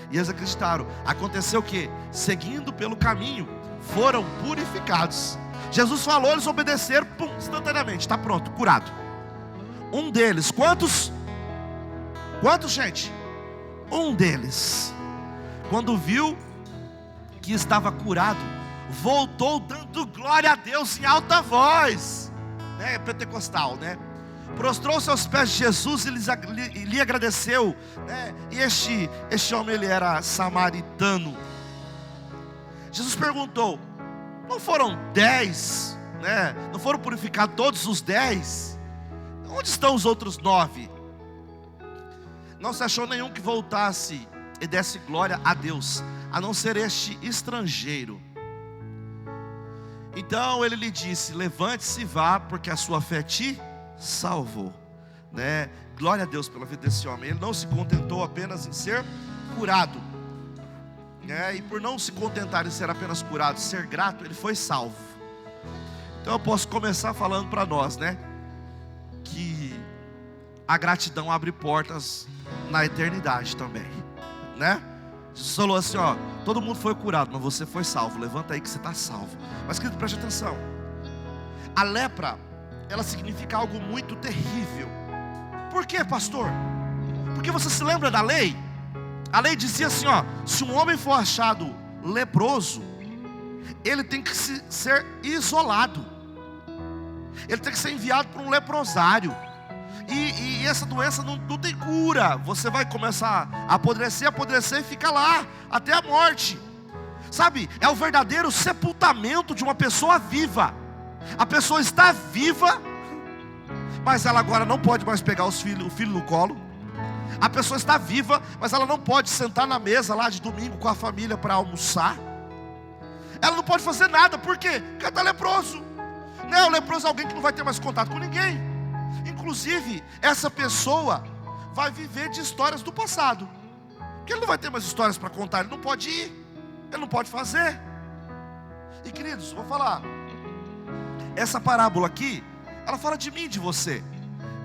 E eles acreditaram. Aconteceu o que? Seguindo pelo caminho, foram purificados. Jesus falou, eles obedeceram, instantaneamente, está pronto, curado. Um deles, quantos? Quantos, gente? Um deles, quando viu que estava curado, voltou dando glória a Deus em alta voz, né? Pentecostal, né? Prostrou-se aos pés de Jesus e lhe agradeceu, né? E este homem, ele era samaritano. Jesus perguntou: não foram 10, né? Não foram purificados todos os 10? Onde estão os outros 9? Não se achou nenhum que voltasse e desse glória a Deus, a não ser este estrangeiro. Então ele lhe disse: levante-se e vá, porque a sua fé te salvou, né? Glória a Deus pela vida desse homem. Ele não se contentou apenas em ser curado, né? E por não se contentar em ser apenas curado, ser grato, ele foi salvo. Então eu posso começar falando para nós, né? Que a gratidão abre portas na eternidade também, né? Jesus falou assim, ó, todo mundo foi curado, mas você foi salvo. Levanta aí que você está salvo. Mas querido, preste atenção. A lepra, ela significa algo muito terrível. Por quê, pastor? Porque você se lembra da lei? A lei dizia assim, ó, se um homem for achado leproso, ele tem que ser isolado. Ele tem que ser enviado para um leprosário. E essa doença não tem cura. Você vai começar a apodrecer e fica lá até a morte. Sabe, é o verdadeiro sepultamento de uma pessoa viva. A pessoa está viva, mas ela agora não pode mais pegar o filho no colo. A pessoa está viva, mas ela não pode sentar na mesa lá de domingo com a família para almoçar. Ela não pode fazer nada, por quê? Porque ela está leproso. Não, o leproso é alguém que não vai ter mais contato com ninguém. Inclusive, essa pessoa vai viver de histórias do passado. Porque ele não vai ter mais histórias para contar, ele não pode ir, ele não pode fazer. E queridos, vou falar, essa parábola aqui, ela fala de mim, de você.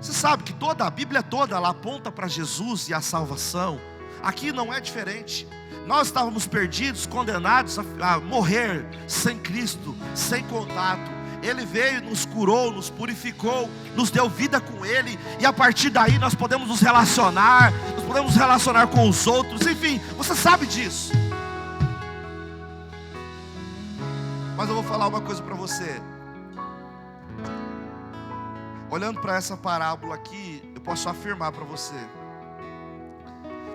Você sabe que a Bíblia toda, ela aponta para Jesus e a salvação. Aqui não é diferente. Nós estávamos perdidos, condenados a morrer sem Cristo, sem contato. Ele veio, nos curou, nos purificou, nos deu vida com Ele. E a partir daí nós podemos nos relacionar com os outros. Enfim, você sabe disso. Mas eu vou falar uma coisa para você. Olhando para essa parábola aqui, eu posso afirmar para você,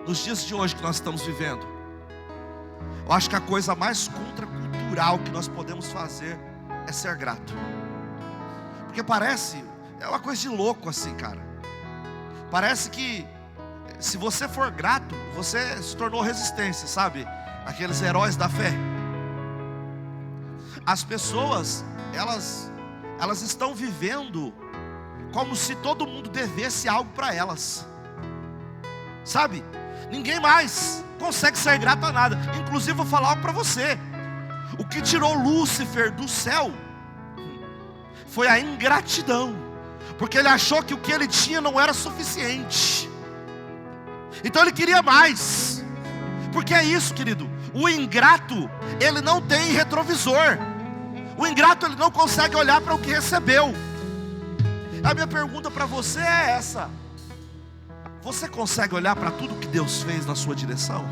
nos dias de hoje que nós estamos vivendo, eu acho que a coisa mais contracultural que nós podemos fazer é ser grato. Porque é uma coisa de louco assim, cara. Parece que se você for grato, você se tornou resistência, sabe? Aqueles heróis da fé. As pessoas, elas estão vivendo como se todo mundo devesse algo para elas, sabe? Ninguém mais consegue ser grato a nada. Inclusive vou falar algo para você. O que tirou Lúcifer do céu foi a ingratidão, porque ele achou que o que ele tinha não era suficiente. Então ele queria mais. Porque é isso, querido, o ingrato, ele não tem retrovisor. O ingrato, ele não consegue olhar para o que recebeu. A minha pergunta para você é essa: você consegue olhar para tudo que Deus fez na sua direção?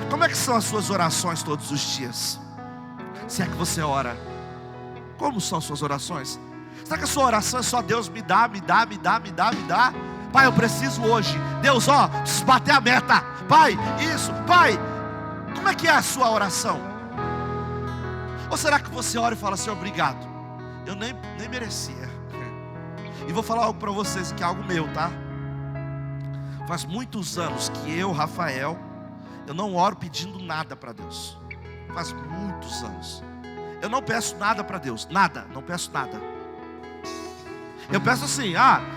Como é que são as suas orações todos os dias? Se é que você ora, como são as suas orações? Será que a sua oração é só Deus me dá? Pai, eu preciso hoje. Deus, ó, preciso bater a meta. Pai, isso, Pai. Como é que é a sua oração? Ou será que você ora e fala assim, obrigado, eu nem merecia. E vou falar algo para vocês que é algo meu, tá? Faz muitos anos que eu, Rafael, eu não oro pedindo nada para Deus. Faz muitos anos. Eu não peço nada para Deus, nada, não peço nada. Eu peço assim,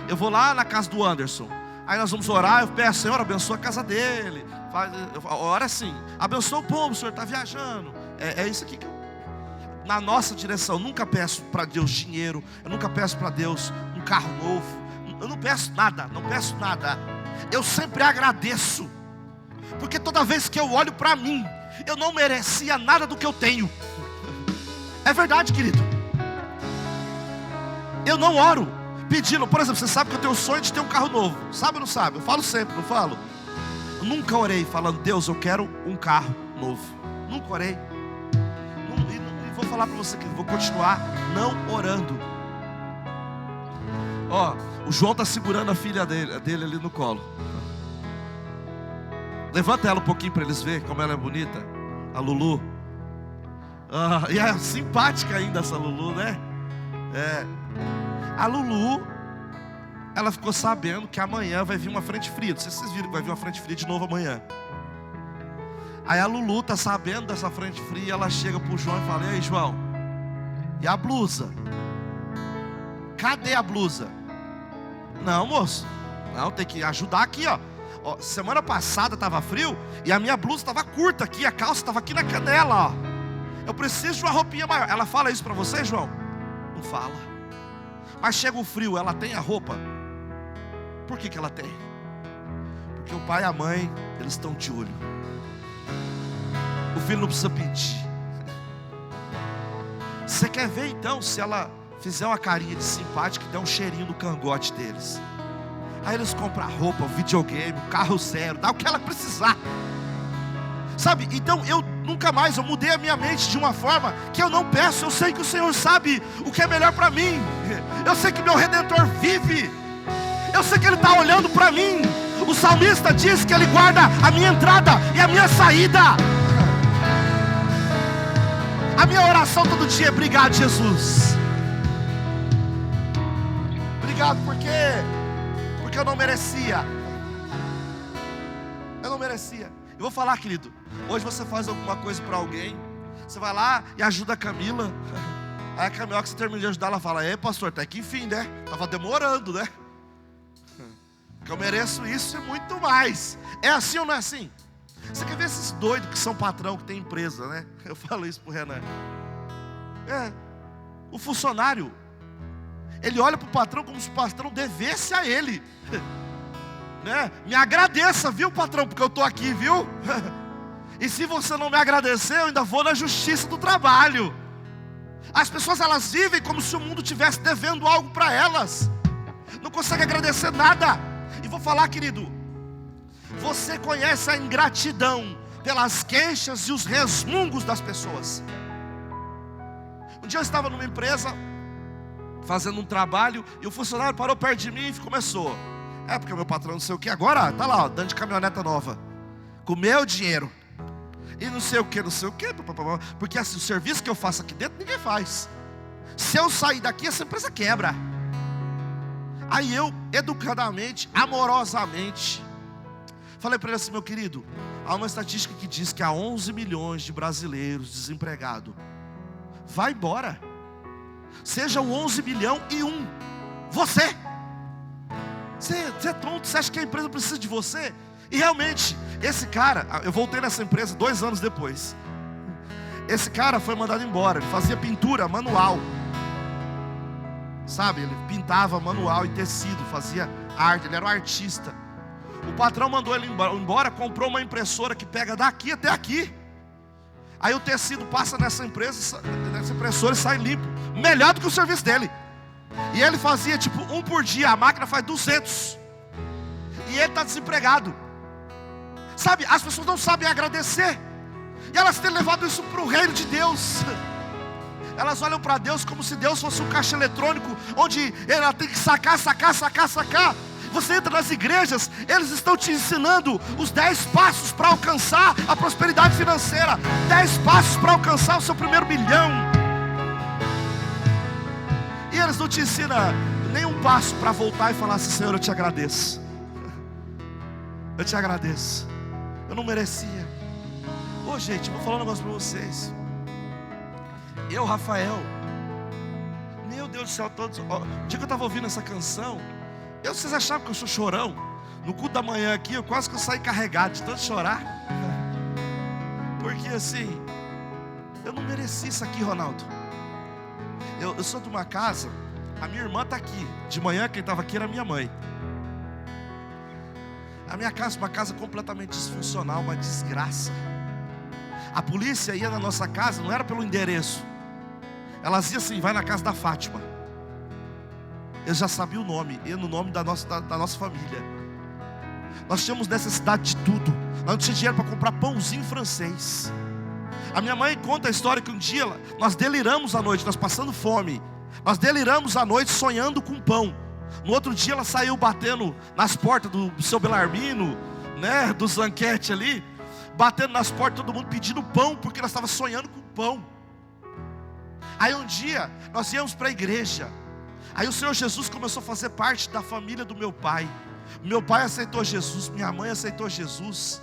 eu vou lá na casa do Anderson, aí nós vamos orar, eu peço, Senhor, abençoa a casa dele. Ora assim, abençoa o pombo, o Senhor está viajando. É isso aqui que eu... Na nossa direção, eu nunca peço para Deus dinheiro, eu nunca peço para Deus um carro novo, eu não peço nada, eu sempre agradeço, porque toda vez que eu olho para mim, eu não merecia nada do que eu tenho. É verdade, querido. Eu não oro pedindo, por exemplo, você sabe que eu tenho o sonho de ter um carro novo, sabe ou não sabe? Eu falo sempre, não falo? Eu nunca orei falando, Deus, eu quero um carro novo. Nunca orei. E vou falar para você que vou continuar não orando. Ó, o João está segurando a filha dele ali no colo. Levanta ela um pouquinho para eles verem como ela é bonita. A Lulu. E é simpática ainda essa Lulu, né? A Lulu, ela ficou sabendo que amanhã vai vir uma frente fria. Não sei se vocês viram que vai vir uma frente fria de novo amanhã. Aí a Lulu está sabendo dessa frente fria. Ela chega para o João e fala, e aí, João, e a blusa? Cadê a blusa? Não, moço, não, tem que ajudar aqui, ó. Semana passada estava frio e a minha blusa estava curta aqui, a calça estava aqui na canela, ó. Eu preciso de uma roupinha maior. Ela fala isso para você, João? Não fala. Mas chega o frio, ela tem a roupa? Por que ela tem? Porque o pai e a mãe, eles estão de olho. O filho não precisa pedir. Você quer ver então, se ela fizer uma carinha de simpática, que der um cheirinho no cangote deles. Aí eles compram roupa, videogame, carro zero, dá o que ela precisar. Sabe, então eu mudei a minha mente de uma forma que eu não peço. Eu sei que o Senhor sabe o que é melhor para mim. Eu sei que meu Redentor vive. Eu sei que Ele está olhando para mim. O salmista diz que Ele guarda a minha entrada e a minha saída. A minha oração todo dia é: obrigado, Jesus. Obrigado porque eu não merecia. Eu não merecia. Eu vou falar, querido, hoje você faz alguma coisa para alguém, você vai lá e ajuda a Camila. Aí a Camila, que você termina de ajudar, ela fala: ei, pastor, até que enfim, né? Tava demorando, né? Porque eu mereço isso e muito mais. É assim ou não é assim? Você quer ver esses doidos que são patrão, que tem empresa, né? Eu falo isso pro Renan. O funcionário, ele olha pro patrão como se o patrão devesse a ele. Né? Me agradeça, viu, patrão, porque eu estou aqui, viu? E se você não me agradecer, eu ainda vou na justiça do trabalho. As pessoas, elas vivem como se o mundo estivesse devendo algo para elas. Não consegue agradecer nada. E vou falar, querido, você conhece a ingratidão pelas queixas e os resmungos das pessoas. Um dia eu estava numa empresa fazendo um trabalho e o funcionário parou perto de mim e começou: é porque o meu patrão não sei o que, agora tá lá, ó, dando de caminhoneta nova, com o meu dinheiro, e não sei o que, porque assim, o serviço que eu faço aqui dentro, ninguém faz. Se eu sair daqui, essa empresa quebra. Aí eu, educadamente, amorosamente, falei para ele assim: meu querido, há uma estatística que diz que há 11 milhões de brasileiros desempregados. Vai embora. Seja o 11 milhão e um. Você é tonto, você acha que a empresa precisa de você? E realmente, esse cara, eu voltei nessa empresa 2 anos depois. Esse cara foi mandado embora. Ele fazia pintura manual. Sabe, ele pintava manual e tecido, fazia arte, ele era um artista. O patrão mandou ele embora, comprou uma impressora que pega daqui até aqui. Aí o tecido passa nessa impressora e sai limpo. Melhor do que o serviço dele. E ele fazia tipo 1 por dia, a máquina faz 200. E ele está desempregado. Sabe, as pessoas não sabem agradecer. E elas têm levado isso para o reino de Deus. Elas olham para Deus como se Deus fosse um caixa eletrônico, onde ela tem que sacar. Você entra nas igrejas, eles estão te ensinando os 10 passos para alcançar a prosperidade financeira, 10 passos para alcançar o seu primeiro milhão. E eles não te ensinam nenhum passo para voltar e falar assim: Senhor, eu te agradeço. Eu te agradeço. Eu não merecia. Ô gente, eu vou falar um negócio para vocês. Eu, Rafael, meu Deus do céu, todos. O dia que eu estava ouvindo essa canção, vocês achavam que eu sou chorão? No culto da manhã aqui, eu quase que eu saí carregado de tanto chorar. Porque assim, eu não mereci isso aqui, Ronaldo. Eu sou de uma casa, a minha irmã está aqui. De manhã quem estava aqui era a minha mãe. A minha casa é uma casa completamente disfuncional, uma desgraça. A polícia ia na nossa casa, não era pelo endereço. Elas iam assim: vai na casa da Fátima. Eu já sabia o nome, ia no nome da nossa família. Nós tínhamos necessidade de tudo. Nós não tínhamos dinheiro para comprar pãozinho francês. A minha mãe conta a história que um dia nós deliramos à noite, nós passando fome. Nós deliramos à noite sonhando com pão. No outro dia ela saiu batendo nas portas do seu Belarmino, né, do Zanquete ali, batendo nas portas, todo mundo pedindo pão, porque nós estávamos sonhando com pão. Aí um dia nós íamos para a igreja. Aí o Senhor Jesus começou a fazer parte da família do meu pai. Meu pai aceitou Jesus, minha mãe aceitou Jesus.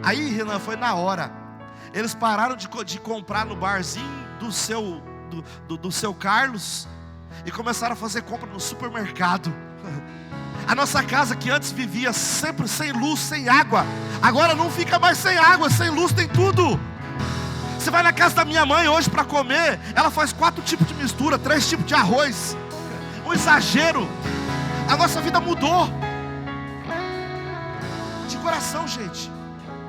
Aí, Renan, foi na hora. Eles pararam de comprar no barzinho do seu Carlos e começaram a fazer compra no supermercado. A nossa casa, que antes vivia sempre sem luz, sem água, agora não fica mais sem água, sem luz, tem tudo. Você vai na casa da minha mãe hoje para comer, ela faz 4 tipos de mistura, 3 tipos de arroz. Um exagero. A nossa vida mudou. coração, gente.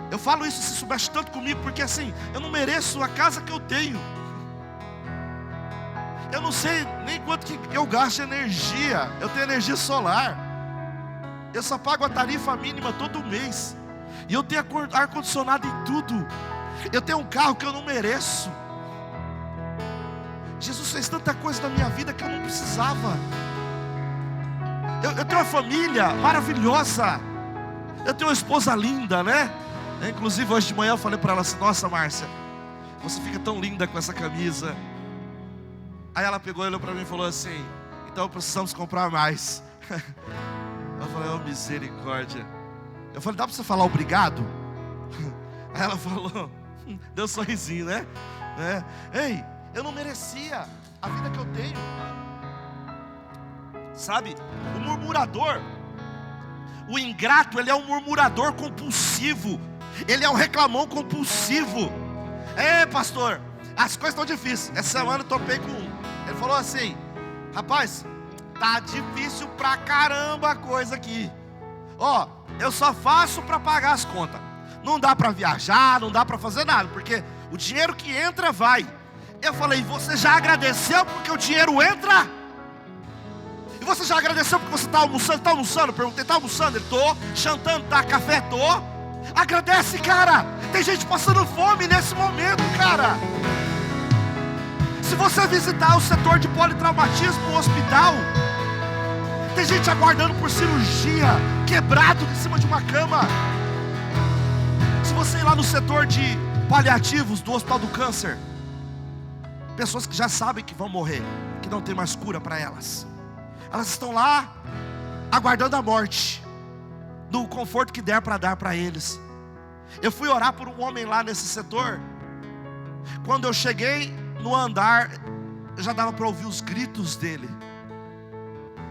Eu falo isso, se soubesse tanto comigo, porque assim, eu não mereço a casa que eu tenho. Eu não sei nem quanto que eu gasto de energia. Eu tenho energia solar. Eu só pago a tarifa mínima todo mês. E eu tenho ar-condicionado em tudo. Eu tenho um carro que eu não mereço. Jesus fez tanta coisa na minha vida que eu não precisava. Eu tenho uma família maravilhosa. Eu tenho uma esposa linda, né? Inclusive hoje de manhã eu falei para ela assim: nossa, Márcia, você fica tão linda com essa camisa. Aí ela pegou e olhou para mim e falou assim: então precisamos comprar mais. Eu falei: oh, misericórdia. Eu falei: dá para você falar obrigado? Aí ela falou, deu um sorrisinho, né? Ei, eu não merecia a vida que eu tenho. Sabe, o murmurador, o ingrato, ele é um murmurador compulsivo. Ele é um reclamão compulsivo. Pastor, as coisas estão difíceis. Essa semana eu topei com um. Ele falou assim: rapaz, tá difícil pra caramba a coisa aqui. Ó, eu só faço pra pagar as contas. Não dá pra viajar, não dá pra fazer nada, porque o dinheiro que entra vai. Eu falei: você já agradeceu porque o dinheiro entra? E você já agradeceu porque você está almoçando? Está almoçando? Perguntei: está almoçando? Ele: tô. Jantando? Tá. Café? Tô. Agradece, cara. Tem gente passando fome nesse momento, cara. Se você visitar o setor de politraumatismo no hospital, tem gente aguardando por cirurgia, quebrado em cima de uma cama. Se você ir lá no setor de paliativos do Hospital do Câncer, pessoas que já sabem que vão morrer, que não tem mais cura para elas. Elas estão lá aguardando a morte, no conforto que der para dar para eles. Eu fui orar por um homem lá nesse setor. Quando eu cheguei no andar, já dava para ouvir os gritos dele,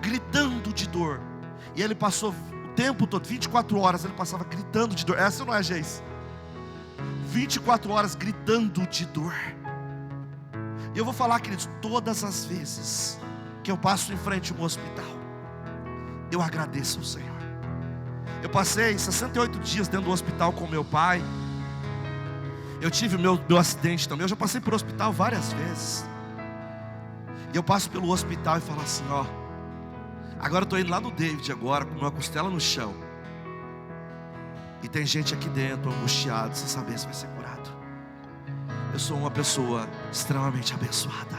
gritando de dor. E ele passou o tempo todo, 24 horas ele passava gritando de dor. Essa não é, Geis? 24 horas gritando de dor. E eu vou falar, queridos, todas as vezes que eu passo em frente a um hospital, eu agradeço ao Senhor. Eu passei 68 dias dentro do hospital com meu pai. Eu tive o meu acidente também. Eu já passei por hospital várias vezes. E eu passo pelo hospital e falo assim: ó, agora eu estou indo lá no David agora, com uma costela no chão. E tem gente aqui dentro angustiada, sem saber se vai ser curado. Eu sou uma pessoa extremamente abençoada.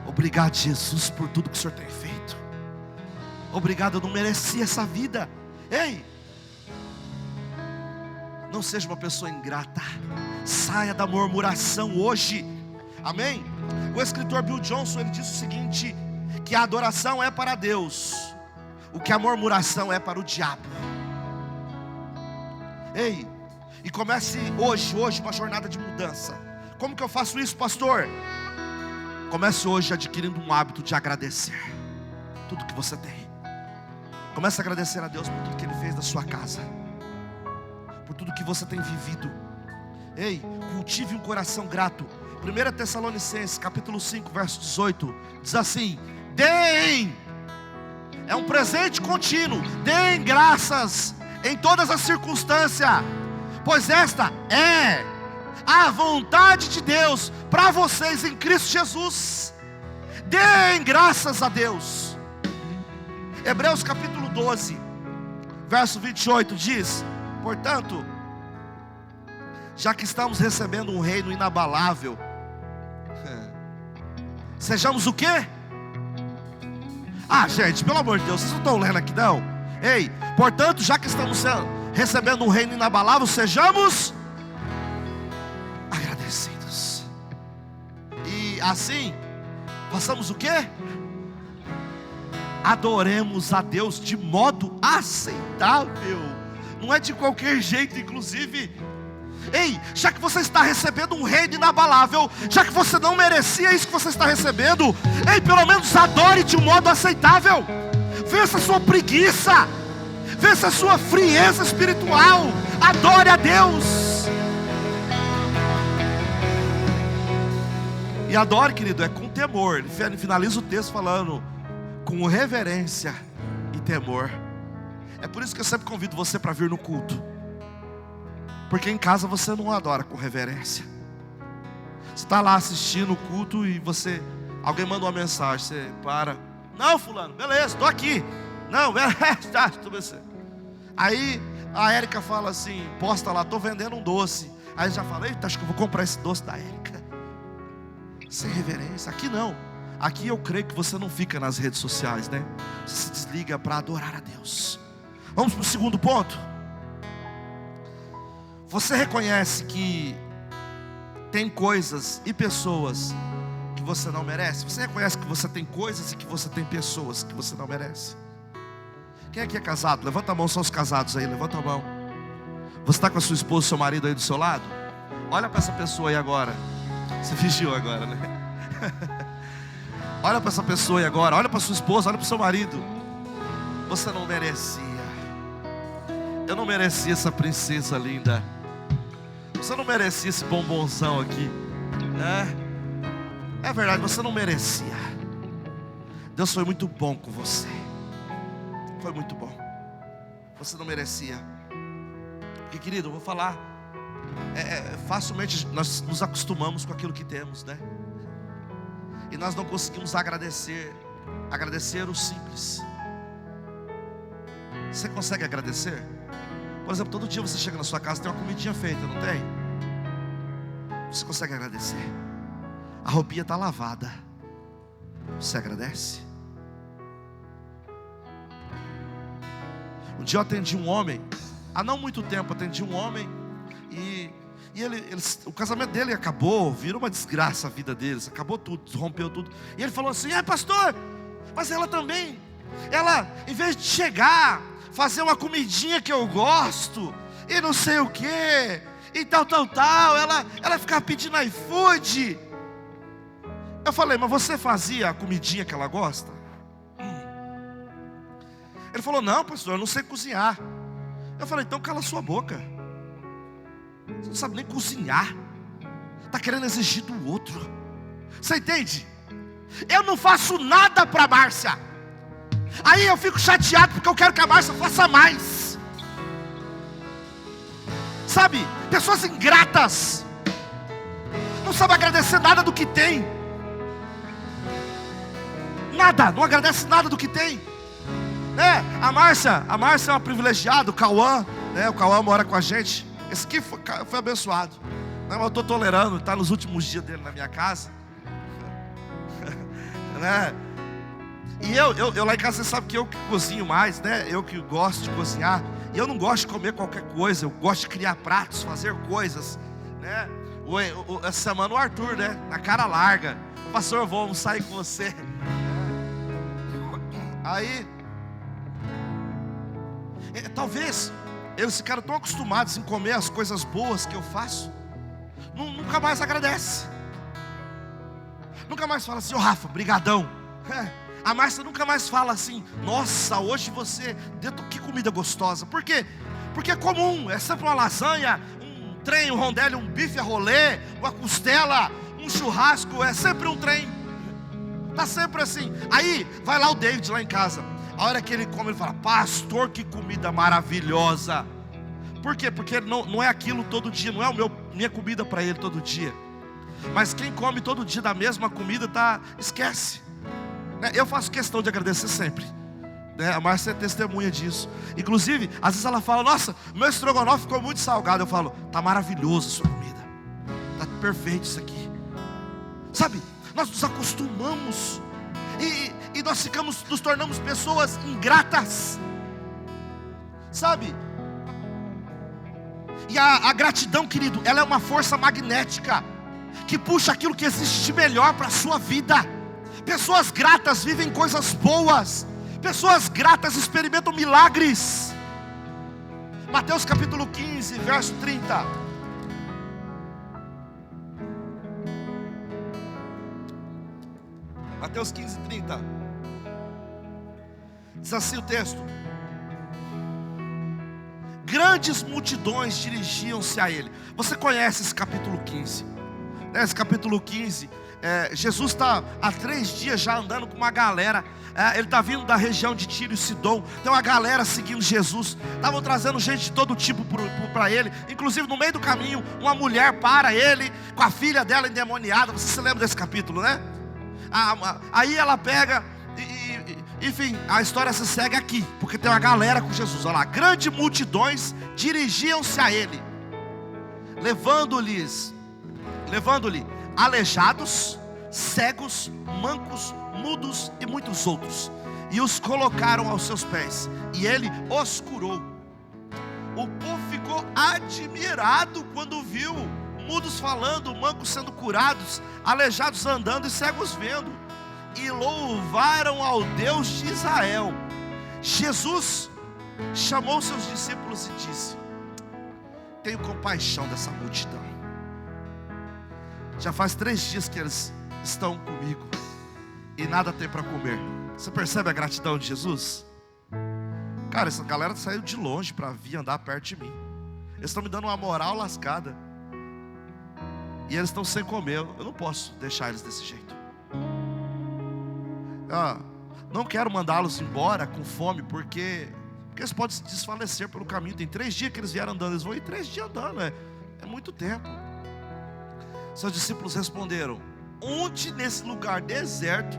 Obrigado, Jesus, por tudo que o Senhor tem feito. Obrigado, eu não merecia essa vida. Ei, não seja uma pessoa ingrata. Saia da murmuração hoje. Amém? O escritor Bill Johnson, ele diz o seguinte: que a adoração é para Deus, o que a murmuração é para o diabo. Ei, e comece hoje uma jornada de mudança. Como que eu faço isso, pastor? Comece hoje adquirindo um hábito de agradecer tudo que você tem. Comece a agradecer a Deus por tudo que Ele fez na sua casa, por tudo que você tem vivido. Ei, cultive um coração grato. 1 Tessalonicenses capítulo 5 verso 18 diz assim: deem, é um presente contínuo, deem graças em todas as circunstâncias, pois esta é a vontade de Deus para vocês em Cristo Jesus. Deem graças a Deus. Hebreus capítulo 12 verso 28 diz: portanto, já que estamos recebendo um reino inabalável, sejamos o quê? Gente, pelo amor de Deus, vocês não estão lendo aqui não? Ei, portanto, já que estamos recebendo um reino inabalável, sejamos agradecidos. E assim, façamos o quê? Adoremos a Deus de modo aceitável. Não é de qualquer jeito, inclusive. Ei, já que você está recebendo um reino inabalável, já que você não merecia isso que você está recebendo, ei, pelo menos adore de um modo aceitável. Vença a sua preguiça, vença a sua frieza espiritual. Adore a Deus. E adore, querido, é com temor. Ele finaliza o texto falando: com reverência e temor. É por isso que eu sempre convido você para vir no culto. Porque em casa você não adora com reverência. Você está lá assistindo o culto e alguém manda uma mensagem, você para. Não, fulano, beleza, estou aqui. Não, beleza, tá, tudo bem. Aí a Érica fala assim, posta lá, estou vendendo um doce. Aí já fala, eita, acho que eu vou comprar esse doce da Érica. Sem reverência. Aqui não. Aqui eu creio que você não fica nas redes sociais, né? Você se desliga para adorar a Deus. Vamos para o segundo ponto. Você reconhece que tem coisas e pessoas que você não merece? Você reconhece que você tem coisas e que você tem pessoas que você não merece? Quem aqui é casado? Levanta a mão, só os casados aí, levanta a mão. Você está com a sua esposa, seu marido aí do seu lado? Olha para essa pessoa aí agora. Você fingiu agora, né? Olha para essa pessoa aí agora. Olha para sua esposa, olha para o seu marido. Você não merecia. Eu não merecia essa princesa linda. Você não merecia esse bombonzão aqui. É verdade, você não merecia. Deus foi muito bom com você. Foi muito bom. Você não merecia. Porque, querido, eu vou falar. Facilmente nós nos acostumamos com aquilo que temos, né? E nós não conseguimos agradecer o simples. Você consegue agradecer? Por exemplo, todo dia você chega na sua casa, tem uma comidinha feita, não tem? Você consegue agradecer? A roupinha está lavada. Você agradece? Um dia eu atendi um homem. Há não muito tempo atendi um homem. E o casamento dele acabou. Virou uma desgraça a vida deles. Acabou tudo, rompeu tudo. E ele falou assim, pastor, mas ela também. Ela, em vez de chegar, fazer uma comidinha que eu gosto, e não sei o que, e tal, ela ficava pedindo iFood. Eu falei, mas você fazia a comidinha que ela gosta? Ele falou, não, pastor, eu não sei cozinhar. Eu falei, então cala sua boca. Você não sabe nem cozinhar. Está querendo exigir do outro. Você entende? Eu não faço nada para a Márcia. Aí eu fico chateado porque eu quero que a Márcia faça mais. Sabe, pessoas ingratas. Não sabem agradecer nada do que tem. Nada, não agradece nada do que tem. A Márcia é uma privilegiada, o Cauã, né? O Cauã mora com a gente. Esse aqui foi abençoado. Não, eu estou tolerando, está nos últimos dias dele na minha casa. Né? E eu lá em casa, você sabe que eu que cozinho mais, né? Eu que gosto de cozinhar. E eu não gosto de comer qualquer coisa. Eu gosto de criar pratos, fazer coisas, né? Essa semana o Arthur, né? Na cara larga. Pastor, vamos sair com você. Aí, talvez eles ficaram tão acostumados em comer as coisas boas que eu faço, nunca mais agradece. Nunca mais fala assim, Rafa, brigadão. A Márcia nunca mais fala assim, nossa, hoje você deu que comida gostosa. Por quê? Porque é comum, é sempre uma lasanha, um trem, um rondelli, um bife a rolê, uma costela, um churrasco, é sempre um trem. Está sempre assim. Aí vai lá o David lá em casa. A hora que ele come, ele fala, pastor, que comida maravilhosa. Por quê? Porque não é aquilo todo dia. Não é minha comida para ele todo dia. Mas quem come todo dia da mesma comida, esquece. Eu faço questão de agradecer sempre. A Márcia é testemunha disso. Inclusive, às vezes ela fala, nossa, meu estrogonofe ficou muito salgado. Eu falo, está maravilhoso a sua comida. Está perfeito isso aqui. Sabe, nós nos acostumamos e nós nos tornamos pessoas ingratas. Sabe? E a gratidão, querido, ela é uma força magnética que puxa aquilo que existe de melhor para a sua vida. Pessoas gratas vivem coisas boas. Pessoas gratas experimentam milagres. Mateus capítulo 15, verso 30. Mateus 15, 30. Diz assim o texto: grandes multidões dirigiam-se a ele. Você conhece esse capítulo 15? Nesse capítulo 15, Jesus está há 3 dias já andando com uma galera. Ele está vindo da região de Tiro e Sidom. Tem uma galera seguindo Jesus. Estavam trazendo gente de todo tipo para ele. Inclusive no meio do caminho, uma mulher para ele com a filha dela endemoniada. Você se lembra desse capítulo, né? Aí ela pega enfim, a história se segue aqui, porque tem uma galera com Jesus. Olha lá, grandes multidões dirigiam-se a ele, levando-lhe aleijados, cegos, mancos, mudos e muitos outros, e os colocaram aos seus pés, e ele os curou. O povo ficou admirado quando viu mudos falando, mancos sendo curados, aleijados andando e cegos vendo, e louvaram ao Deus de Israel. Jesus chamou seus discípulos e disse: tenho compaixão dessa multidão. Já faz 3 dias que eles estão comigo e nada tem para comer. Você percebe a gratidão de Jesus? Cara, essa galera saiu de longe para vir andar perto de mim. Eles estão me dando uma moral lascada, e eles estão sem comer. Eu não posso deixar eles desse jeito. Não quero mandá-los embora com fome, porque eles podem se desfalecer pelo caminho. Tem 3 dias que eles vieram andando, eles vão ir 3 dias andando, é muito tempo. Seus discípulos responderam: onde nesse lugar deserto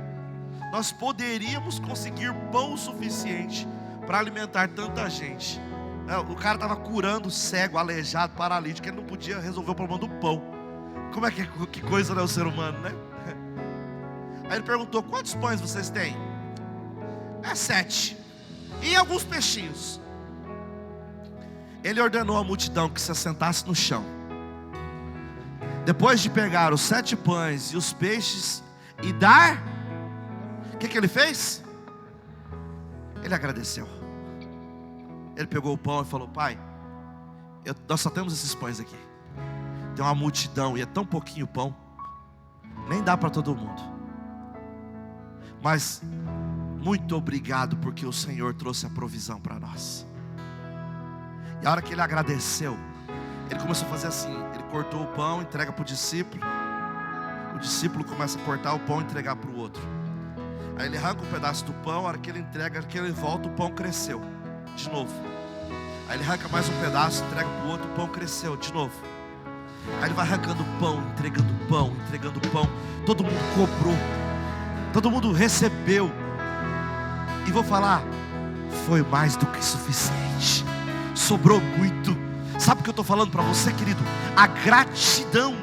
nós poderíamos conseguir pão suficiente para alimentar tanta gente? O cara estava curando cego, aleijado, paralítico. Ele não podia resolver o problema do pão. Como é que coisa, né, o ser humano, né? Aí ele perguntou: quantos pães vocês têm? 7. E alguns peixinhos. Ele ordenou à multidão que se assentasse no chão. Depois de pegar os 7 pães e os peixes e dar, o que ele fez? Ele agradeceu. Ele pegou o pão e falou: pai, nós só temos esses pães aqui. Tem uma multidão e é tão pouquinho pão, nem dá para todo mundo. Mas muito obrigado, porque o Senhor trouxe a provisão para nós. E a hora que ele agradeceu, ele começou a fazer assim: ele cortou o pão, entrega para o discípulo. O discípulo começa a cortar o pão e entregar para o outro. Aí ele arranca um pedaço do pão. A hora que ele entrega, a hora que ele volta, o pão cresceu de novo. Aí ele arranca mais um pedaço, entrega para o outro, o pão cresceu de novo. Aí ele vai arrancando pão, entregando pão, entregando pão. Todo mundo cobrou, todo mundo recebeu. E vou falar, foi mais do que suficiente. Sobrou muito. Sabe o que eu estou falando para você, querido? A gratidão,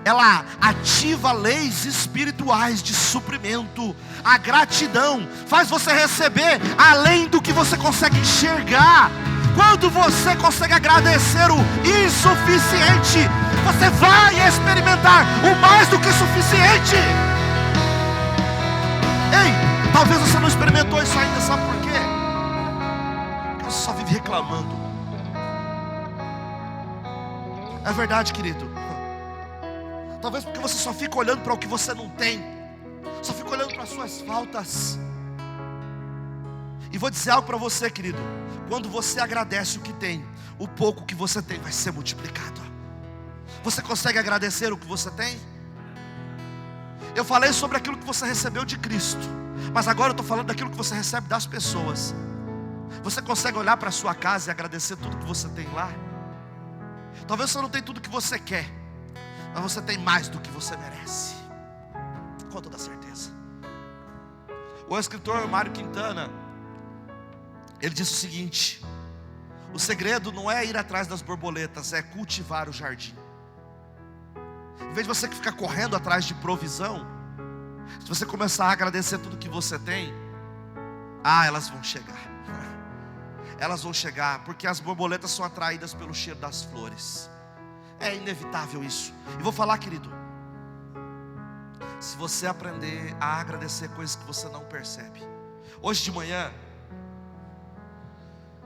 ela ativa leis espirituais de suprimento. A gratidão faz você receber além do que você consegue enxergar. Quando você consegue agradecer o insuficiente, você vai experimentar o mais do que suficiente. Ei, talvez você não experimentou isso ainda, sabe por quê? Porque você só vive reclamando. É verdade, querido. Talvez porque você só fica olhando para o que você não tem, só fica olhando para as suas faltas. E vou dizer algo para você, querido: quando você agradece o que tem, o pouco que você tem vai ser multiplicado. Você consegue agradecer o que você tem? Eu falei sobre aquilo que você recebeu de Cristo, mas agora eu estou falando daquilo que você recebe das pessoas. Você consegue olhar para a sua casa e agradecer tudo que você tem lá? Talvez você não tenha tudo que você quer, mas você tem mais do que você merece, com toda certeza. O escritor Mário Quintana, ele disse o seguinte: o segredo não é ir atrás das borboletas, é cultivar o jardim. Em vez de você ficar correndo atrás de provisão, se você começar a agradecer tudo que você tem, elas vão chegar. Elas vão chegar, porque as borboletas são atraídas pelo cheiro das flores. É inevitável isso. E vou falar, querido, se você aprender a agradecer coisas que você não percebe. Hoje de manhã,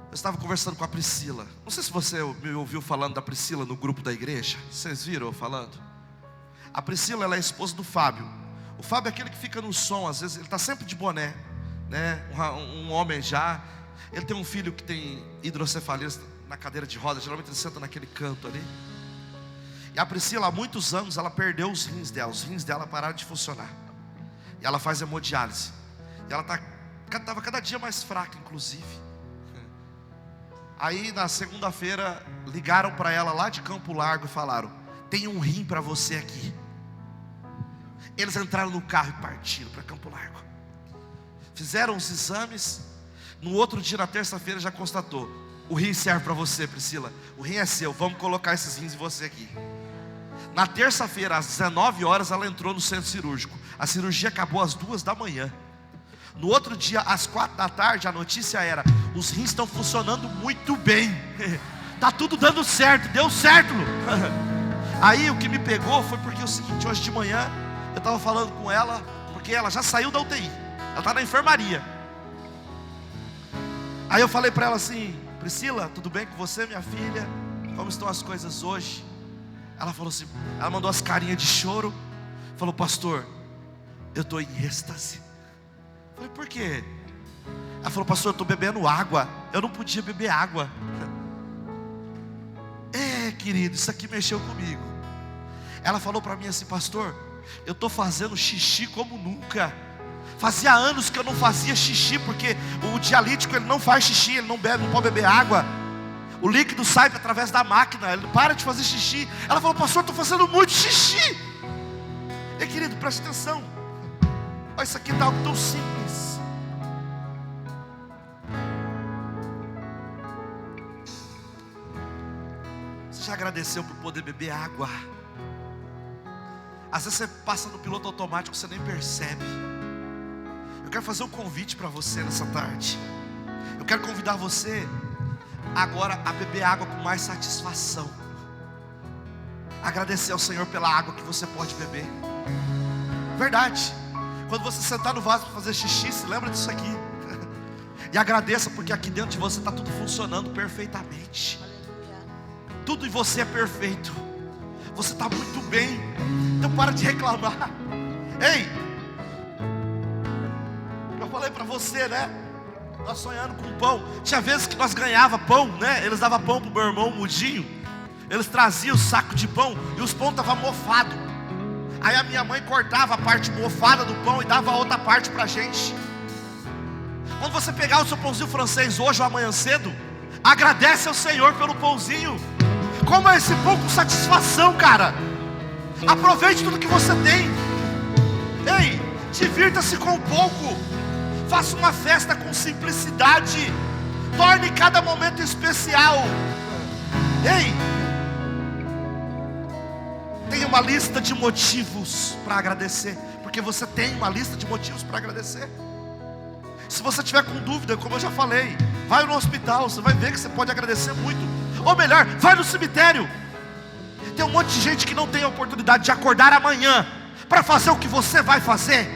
eu estava conversando com a Priscila. Não sei se você me ouviu falando da Priscila no grupo da igreja. Vocês viram eu falando? A Priscila, ela é a esposa do Fábio. O Fábio é aquele que fica no som. Às vezes ele está sempre de boné, né? Um homem já. Ele tem um filho que tem hidrocefalia na cadeira de rodas. Geralmente ele senta naquele canto ali. E a Priscila, há muitos anos, ela perdeu os rins dela pararam de funcionar. E ela faz hemodiálise. E ela estava cada dia mais fraca, inclusive. Aí na segunda-feira ligaram para ela lá de Campo Largo e falaram: tem um rim para você aqui. Eles entraram no carro e partiram para Campo Largo. Fizeram os exames. No outro dia, na terça-feira, já constatou: o rim serve para você, Priscila. O rim é seu, vamos colocar esses rins em você aqui. Na terça-feira, às 19 horas, ela entrou no centro cirúrgico. A cirurgia acabou às 2 da manhã. No outro dia, às 4 da tarde, a notícia era: os rins estão funcionando muito bem. Tá tudo dando certo, deu certo. Aí o que me pegou foi porque o seguinte: hoje de manhã eu estava falando com ela, porque ela já saiu da UTI, ela está na enfermaria. Aí eu falei para ela assim: Priscila, tudo bem com você, minha filha? Como estão as coisas hoje? Ela falou assim, ela mandou as carinhas de choro. Falou: pastor, eu estou em êxtase. Eu falei: por quê? Ela falou: pastor, eu estou bebendo água. Eu não podia beber água. Querido, isso aqui mexeu comigo. Ela falou para mim assim: pastor, eu estou fazendo xixi como nunca. Fazia anos que eu não fazia xixi, porque o dialítico ele não faz xixi, ele não bebe, não pode beber água. O líquido sai através da máquina, ele para de fazer xixi. Ela falou: pastor, eu estou fazendo muito xixi. Ei, querido, preste atenção. Olha, isso aqui está algo tão simples. Você já agradeceu por poder beber água? Às vezes você passa no piloto automático, você nem percebe. Eu quero fazer um convite para você nessa tarde. Eu quero convidar você agora a beber água com mais satisfação. Agradecer ao Senhor pela água que você pode beber. Verdade. Quando você sentar no vaso para fazer xixi, se lembra disso aqui. E agradeça, porque aqui dentro de você está tudo funcionando perfeitamente. Tudo em você é perfeito. Você está muito bem. Então para de reclamar. Ei, eu falei para você, né? Nós sonhando com pão. Tinha vezes que nós ganhava pão, né? Eles davam pão para o meu irmão Mudinho. Eles traziam o saco de pão e os pão estavam mofados. Aí a minha mãe cortava a parte mofada do pão e dava a outra parte para a gente. Quando você pegar o seu pãozinho francês hoje ou amanhã cedo, agradece ao Senhor pelo pãozinho. Coma esse pão com satisfação, cara. Aproveite tudo que você tem. Ei, divirta-se com pouco. Faça uma festa com simplicidade. Torne cada momento especial. Ei, tenha uma lista de motivos para agradecer, porque você tem uma lista de motivos para agradecer. Se você tiver com dúvida, como eu já falei, vai no hospital, você vai ver que você pode agradecer muito. Ou melhor, vai no cemitério. Tem um monte de gente que não tem a oportunidade de acordar amanhã para fazer o que você vai fazer.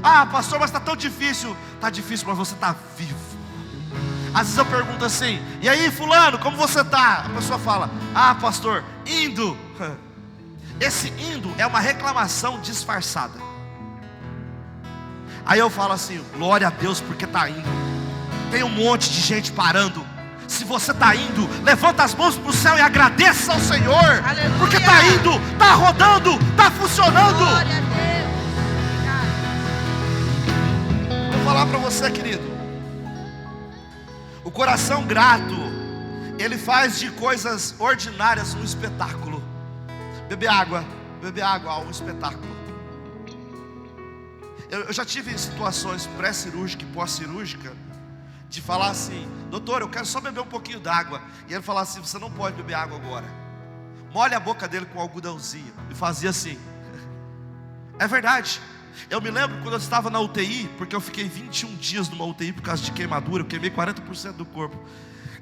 Ah, pastor, mas está tão difícil. Está difícil, mas você está vivo. Às vezes eu pergunto assim: e aí, fulano, como você está? A pessoa fala: ah, pastor, indo. Esse indo é uma reclamação disfarçada. Aí eu falo assim: glória a Deus porque está indo. Tem um monte de gente parando. Se você está indo, levanta as mãos para o céu e agradeça ao Senhor. Aleluia. Porque está indo, está rodando, está funcionando. Glória a Deus. Vou falar para você, querido. O coração grato, ele faz de coisas ordinárias um espetáculo. Beber água um espetáculo. Eu já tive situações pré-cirúrgica e pós-cirúrgica de falar assim: doutor, eu quero só beber um pouquinho d'água. E ele falava assim: você não pode beber água agora. Molha a boca dele com um algodãozinho. E fazia assim. É verdade. Eu me lembro quando eu estava na UTI, porque eu fiquei 21 dias numa UTI por causa de queimadura. Eu queimei 40% do corpo.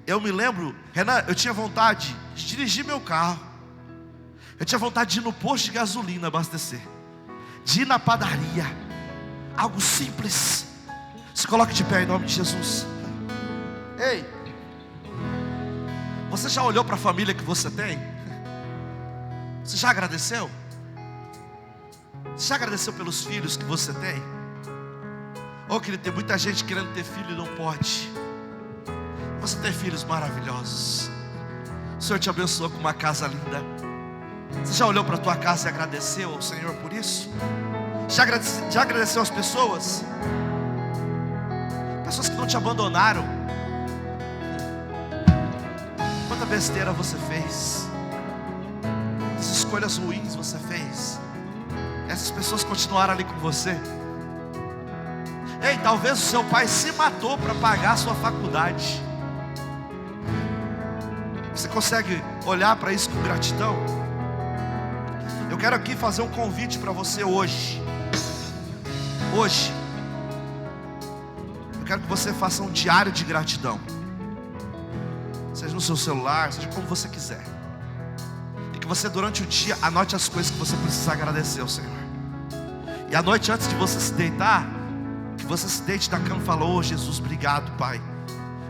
Eu me lembro, Renan, eu tinha vontade de dirigir meu carro. Eu tinha vontade de ir no posto de gasolina abastecer, de ir na padaria. Algo simples. Se coloque de pé em nome de Jesus. Ei, você já olhou para a família que você tem? Você já agradeceu? Você já agradeceu pelos filhos que você tem? Oh, querido, tem muita gente querendo ter filho e não pode. Você tem filhos maravilhosos. O Senhor te abençoou com uma casa linda. Você já olhou para a tua casa e agradeceu ao Senhor por isso? Já agradeceu às pessoas? Pessoas que não te abandonaram. Quanta besteira você fez, quantas escolhas ruins você fez. Essas pessoas continuaram ali com você. Ei, talvez o seu pai se matou para pagar a sua faculdade. Você consegue olhar para isso com gratidão? Eu quero aqui fazer um convite para você hoje. Hoje, eu quero que você faça um diário de gratidão. Seja no seu celular, seja como você quiser. E que você durante o dia anote as coisas que você precisa agradecer ao Senhor. E à noite, antes de você se deitar, que você se deite na cama e fale: oh Jesus, obrigado Pai.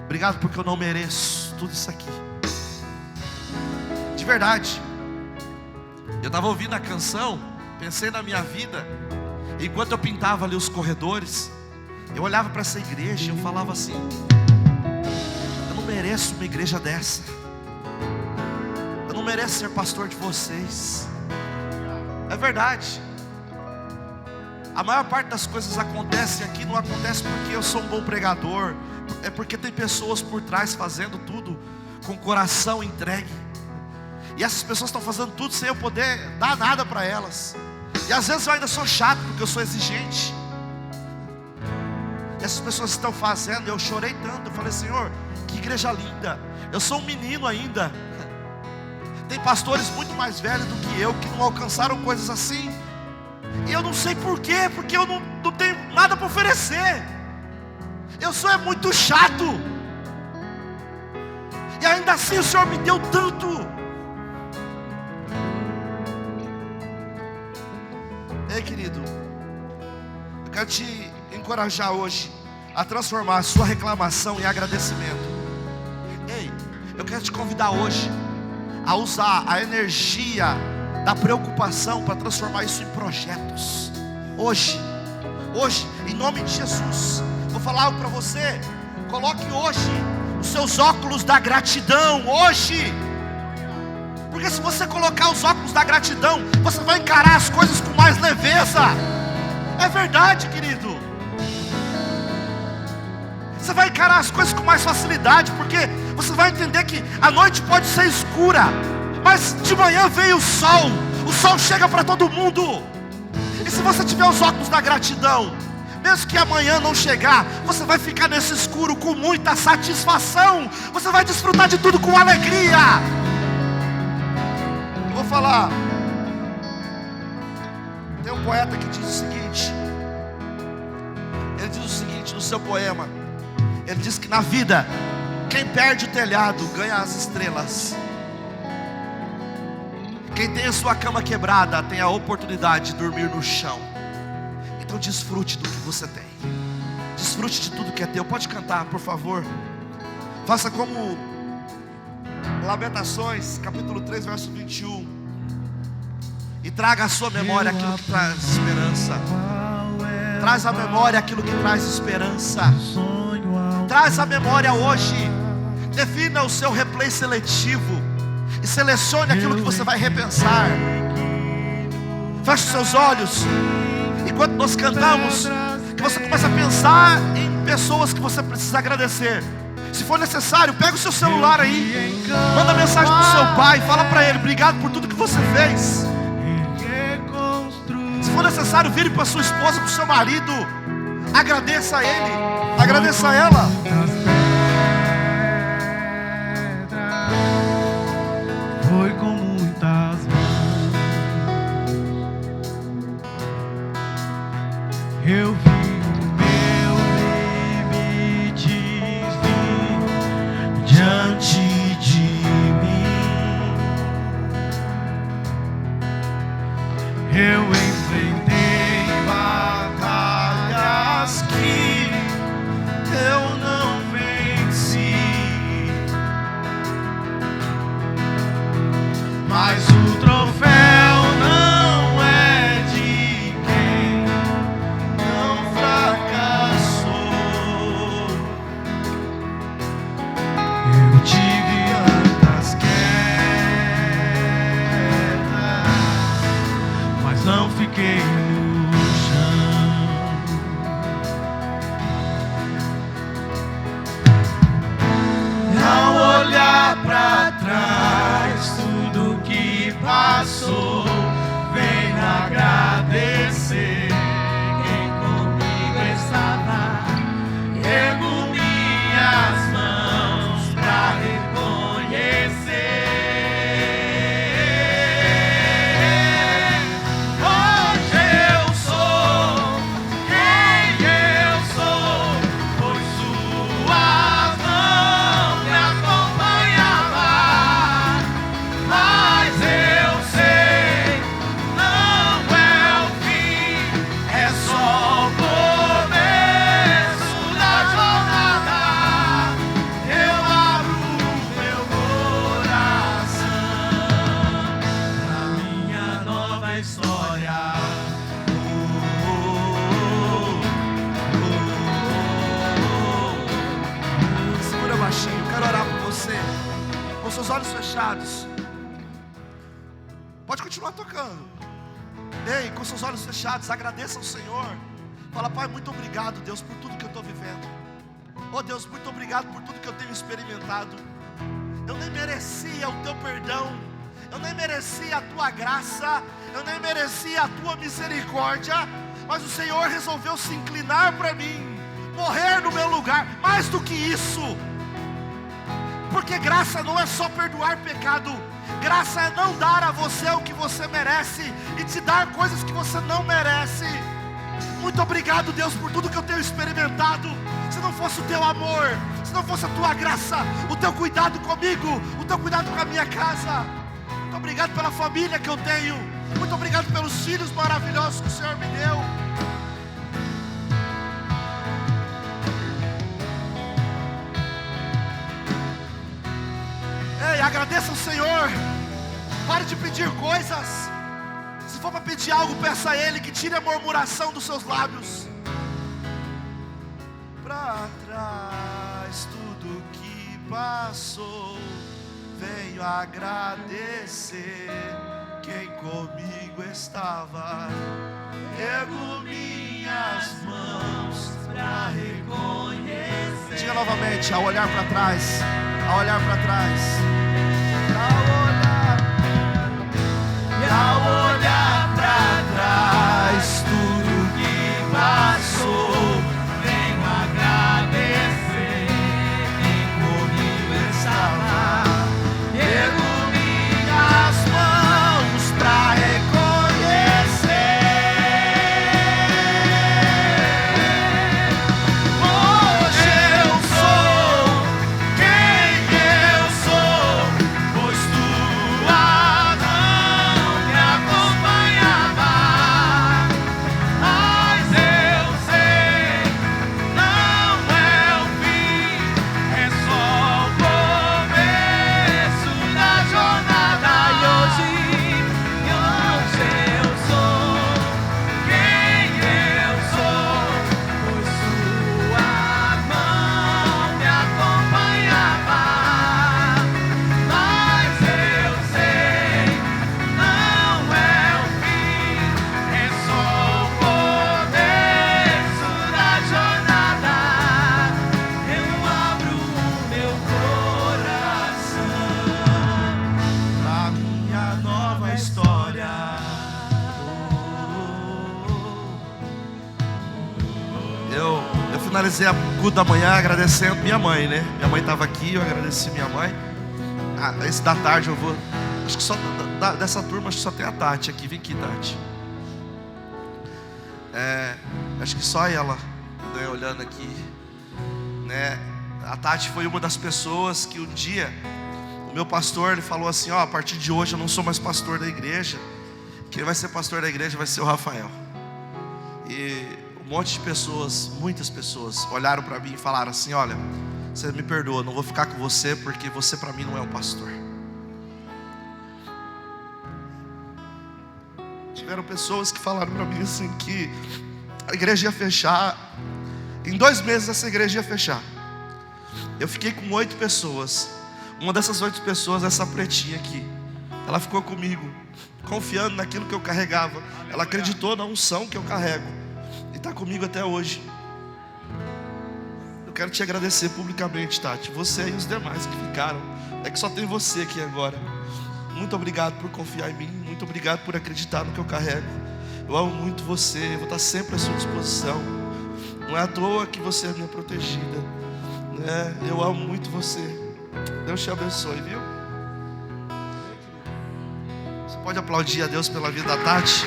Obrigado porque eu não mereço tudo isso aqui. De verdade. Eu estava ouvindo a canção, pensei na minha vida. Enquanto eu pintava ali os corredores, eu olhava para essa igreja e eu falava assim: eu não mereço uma igreja dessa. Eu não mereço ser pastor de vocês. É verdade. A maior parte das coisas acontecem aqui, não acontece porque eu sou um bom pregador. É porque tem pessoas por trás fazendo tudo com o coração entregue. E essas pessoas estão fazendo tudo sem eu poder dar nada para elas. E às vezes eu ainda sou chato, porque eu sou exigente. E essas pessoas estão fazendo, eu chorei tanto. Eu falei: Senhor, que igreja linda. Eu sou um menino ainda. Tem pastores muito mais velhos do que eu, que não alcançaram coisas assim. E eu não sei porquê, porque eu não tenho nada para oferecer. Eu sou muito chato. E ainda assim o Senhor me deu tanto. Ei, querido, eu quero te encorajar hoje a transformar a sua reclamação em agradecimento. Ei, eu quero te convidar hoje a usar a energia da preocupação para transformar isso em projetos. Hoje, em nome de Jesus, vou falar algo para você. Coloque hoje os seus óculos da gratidão. Hoje. Porque se você colocar os óculos da gratidão, você vai encarar as coisas com mais leveza. É verdade, querido. Você vai encarar as coisas com mais facilidade, porque você vai entender que a noite pode ser escura, mas de manhã vem o sol chega para todo mundo. E se você tiver os óculos da gratidão, mesmo que amanhã não chegar, você vai ficar nesse escuro com muita satisfação. Você vai desfrutar de tudo com alegria. Vou falar. Tem um poeta que diz o seguinte. Ele diz o seguinte no seu poema. Ele diz que na vida, quem perde o telhado ganha as estrelas. Quem tem a sua cama quebrada tem a oportunidade de dormir no chão. Então desfrute do que você tem. Desfrute de tudo que é teu. Pode cantar, por favor. Faça como Lamentações, capítulo 3, verso 21. E traga à sua memória aquilo que traz esperança. Traz à memória aquilo que traz esperança. Traz à memória hoje. Defina o seu replay seletivo. E selecione aquilo que você vai repensar. Feche os seus olhos. Enquanto nós cantamos, que você comece a pensar em pessoas que você precisa agradecer. Se for necessário, pega o seu celular aí, manda mensagem pro seu pai, fala para ele: obrigado por tudo que você fez. Se for necessário, vire para sua esposa, para o seu marido, agradeça a ele, agradeça a ela. Foi com muitas mãos. Eu vi o meu limite diante de mim. Eu enfrentei batalhas que eu não venci. Mas o troféu não é de quem não fracassou. Eu tive altas quedas. história. Segura baixinho, quero orar por você. Com seus olhos fechados. Pode continuar tocando. Ei, com seus olhos fechados, agradeça ao Senhor. Fala: Pai, muito obrigado, Deus, por tudo que eu estou vivendo. Oh Deus, muito obrigado por tudo que eu tenho experimentado. Eu nem merecia o teu perdão, eu nem merecia a tua graça, eu nem merecia a tua misericórdia, mas o Senhor resolveu se inclinar para mim, morrer no meu lugar. Mais do que isso, porque graça não é só perdoar pecado, graça é não dar a você o que você merece e te dar coisas que você não merece. Muito obrigado, Deus, por tudo que eu tenho experimentado. Se não fosse o teu amor, se não fosse a tua graça, o teu cuidado comigo, o teu cuidado com a minha casa. Muito obrigado pela família que eu tenho. Muito obrigado pelos filhos maravilhosos que o Senhor me deu. Ei, agradeça ao Senhor. Pare de pedir coisas. Se for para pedir algo, peça a Ele que tire a murmuração dos seus lábios. Pra trás tudo que passou, venho agradecer quem comigo estava. Ergo minhas mãos pra reconhecer. Diga novamente: ao olhar para trás, ao olhar para trás, ao olhar pra trás tudo que passou, venho agradecer quem comigo estava. Ergo minhas mãos pra reconhecer. Hoje eu sou quem eu sou, pois tua mão me acompanhava. Mas eu sei, não é o fim, é só o começo da jornada. E hoje eu sou quem eu sou, pois sua mão me acompanhava. Mas eu sei, não é o fim, é só o começo da jornada. Eu abro o meu coração pra minha nova história. Eu finalizei a culto da manhã agradecendo minha mãe, né? Minha mãe estava aqui, eu agradeci minha mãe. Esse da tarde eu vou. Acho que só dessa turma, acho que só tem a Tati aqui. Vem aqui, Tati. Acho que só ela, né, olhando aqui, né? A Tati foi uma das pessoas que um dia o meu pastor, ele falou assim: ó, a partir de hoje eu não sou mais pastor da igreja. Quem vai ser pastor da igreja vai ser o Rafael. E um monte de pessoas, muitas pessoas olharam para mim e falaram assim: olha, você me perdoa, não vou ficar com você porque você para mim não é um pastor. Tiveram pessoas que falaram para mim assim que a igreja ia fechar. Em 2 meses essa igreja ia fechar. Eu fiquei com 8 pessoas. Uma dessas 8 pessoas, essa pretinha aqui, ela ficou comigo, confiando naquilo que eu carregava. Ela acreditou na unção que eu carrego e está comigo até hoje. Eu quero te agradecer publicamente, Tati, você e os demais que ficaram. É que só tem você aqui agora. Muito obrigado por confiar em mim. Muito obrigado por acreditar no que eu carrego. Eu amo muito você, eu vou estar sempre à sua disposição. Não é à toa que você é minha protegida, né? Eu amo muito você. Deus te abençoe, viu? Você pode aplaudir a Deus pela vida da Tati?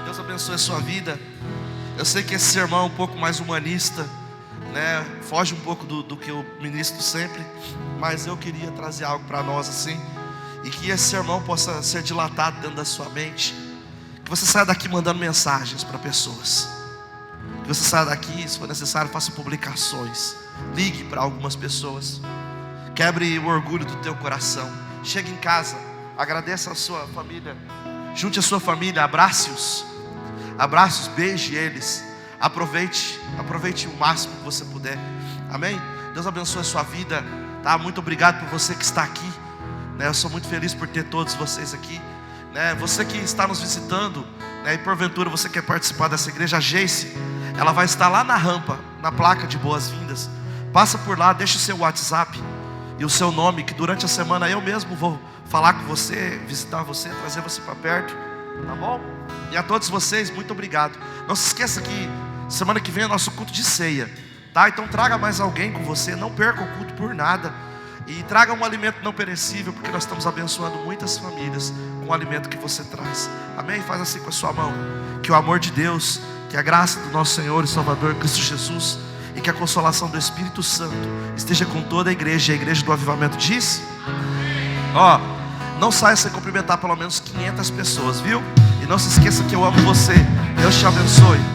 Deus abençoe a sua vida. Eu sei que esse sermão é um pouco mais humanista, né? Foge um pouco do que eu ministro sempre, mas eu queria trazer algo para nós assim, e que esse sermão possa ser dilatado dentro da sua mente. Que você saia daqui mandando mensagens para pessoas. Que você saia daqui, se for necessário, faça publicações. ligue para algumas pessoas. Quebre o orgulho do teu coração. Chegue em casa, agradeça a sua família. Junte a sua família, abrace-os. Abrace-os, beije eles. Aproveite o máximo que você puder. Amém? Deus abençoe a sua vida, tá? Muito obrigado por você que está aqui, né? Eu sou muito feliz por ter todos vocês aqui, né? Você que está nos visitando, né? E porventura você quer participar dessa igreja, a Geice, ela vai estar lá na rampa, na placa de boas-vindas. Passa por lá, deixa o seu WhatsApp e o seu nome, que durante a semana eu mesmo vou falar com você, visitar você, trazer você para perto, tá bom? E a todos vocês, muito obrigado. Não se esqueça que semana que vem é nosso culto de ceia, tá? Então traga mais alguém com você, não perca o culto por nada. E traga um alimento não perecível, porque nós estamos abençoando muitas famílias com o alimento que você traz. Amém? Faz assim com a sua mão. Que o amor de Deus, que a graça do nosso Senhor e Salvador Cristo Jesus, e que a consolação do Espírito Santo esteja com toda a igreja. E a igreja do avivamento diz: ó, não saia sem cumprimentar pelo menos 500 pessoas, viu? E não se esqueça que eu amo você. Deus te abençoe.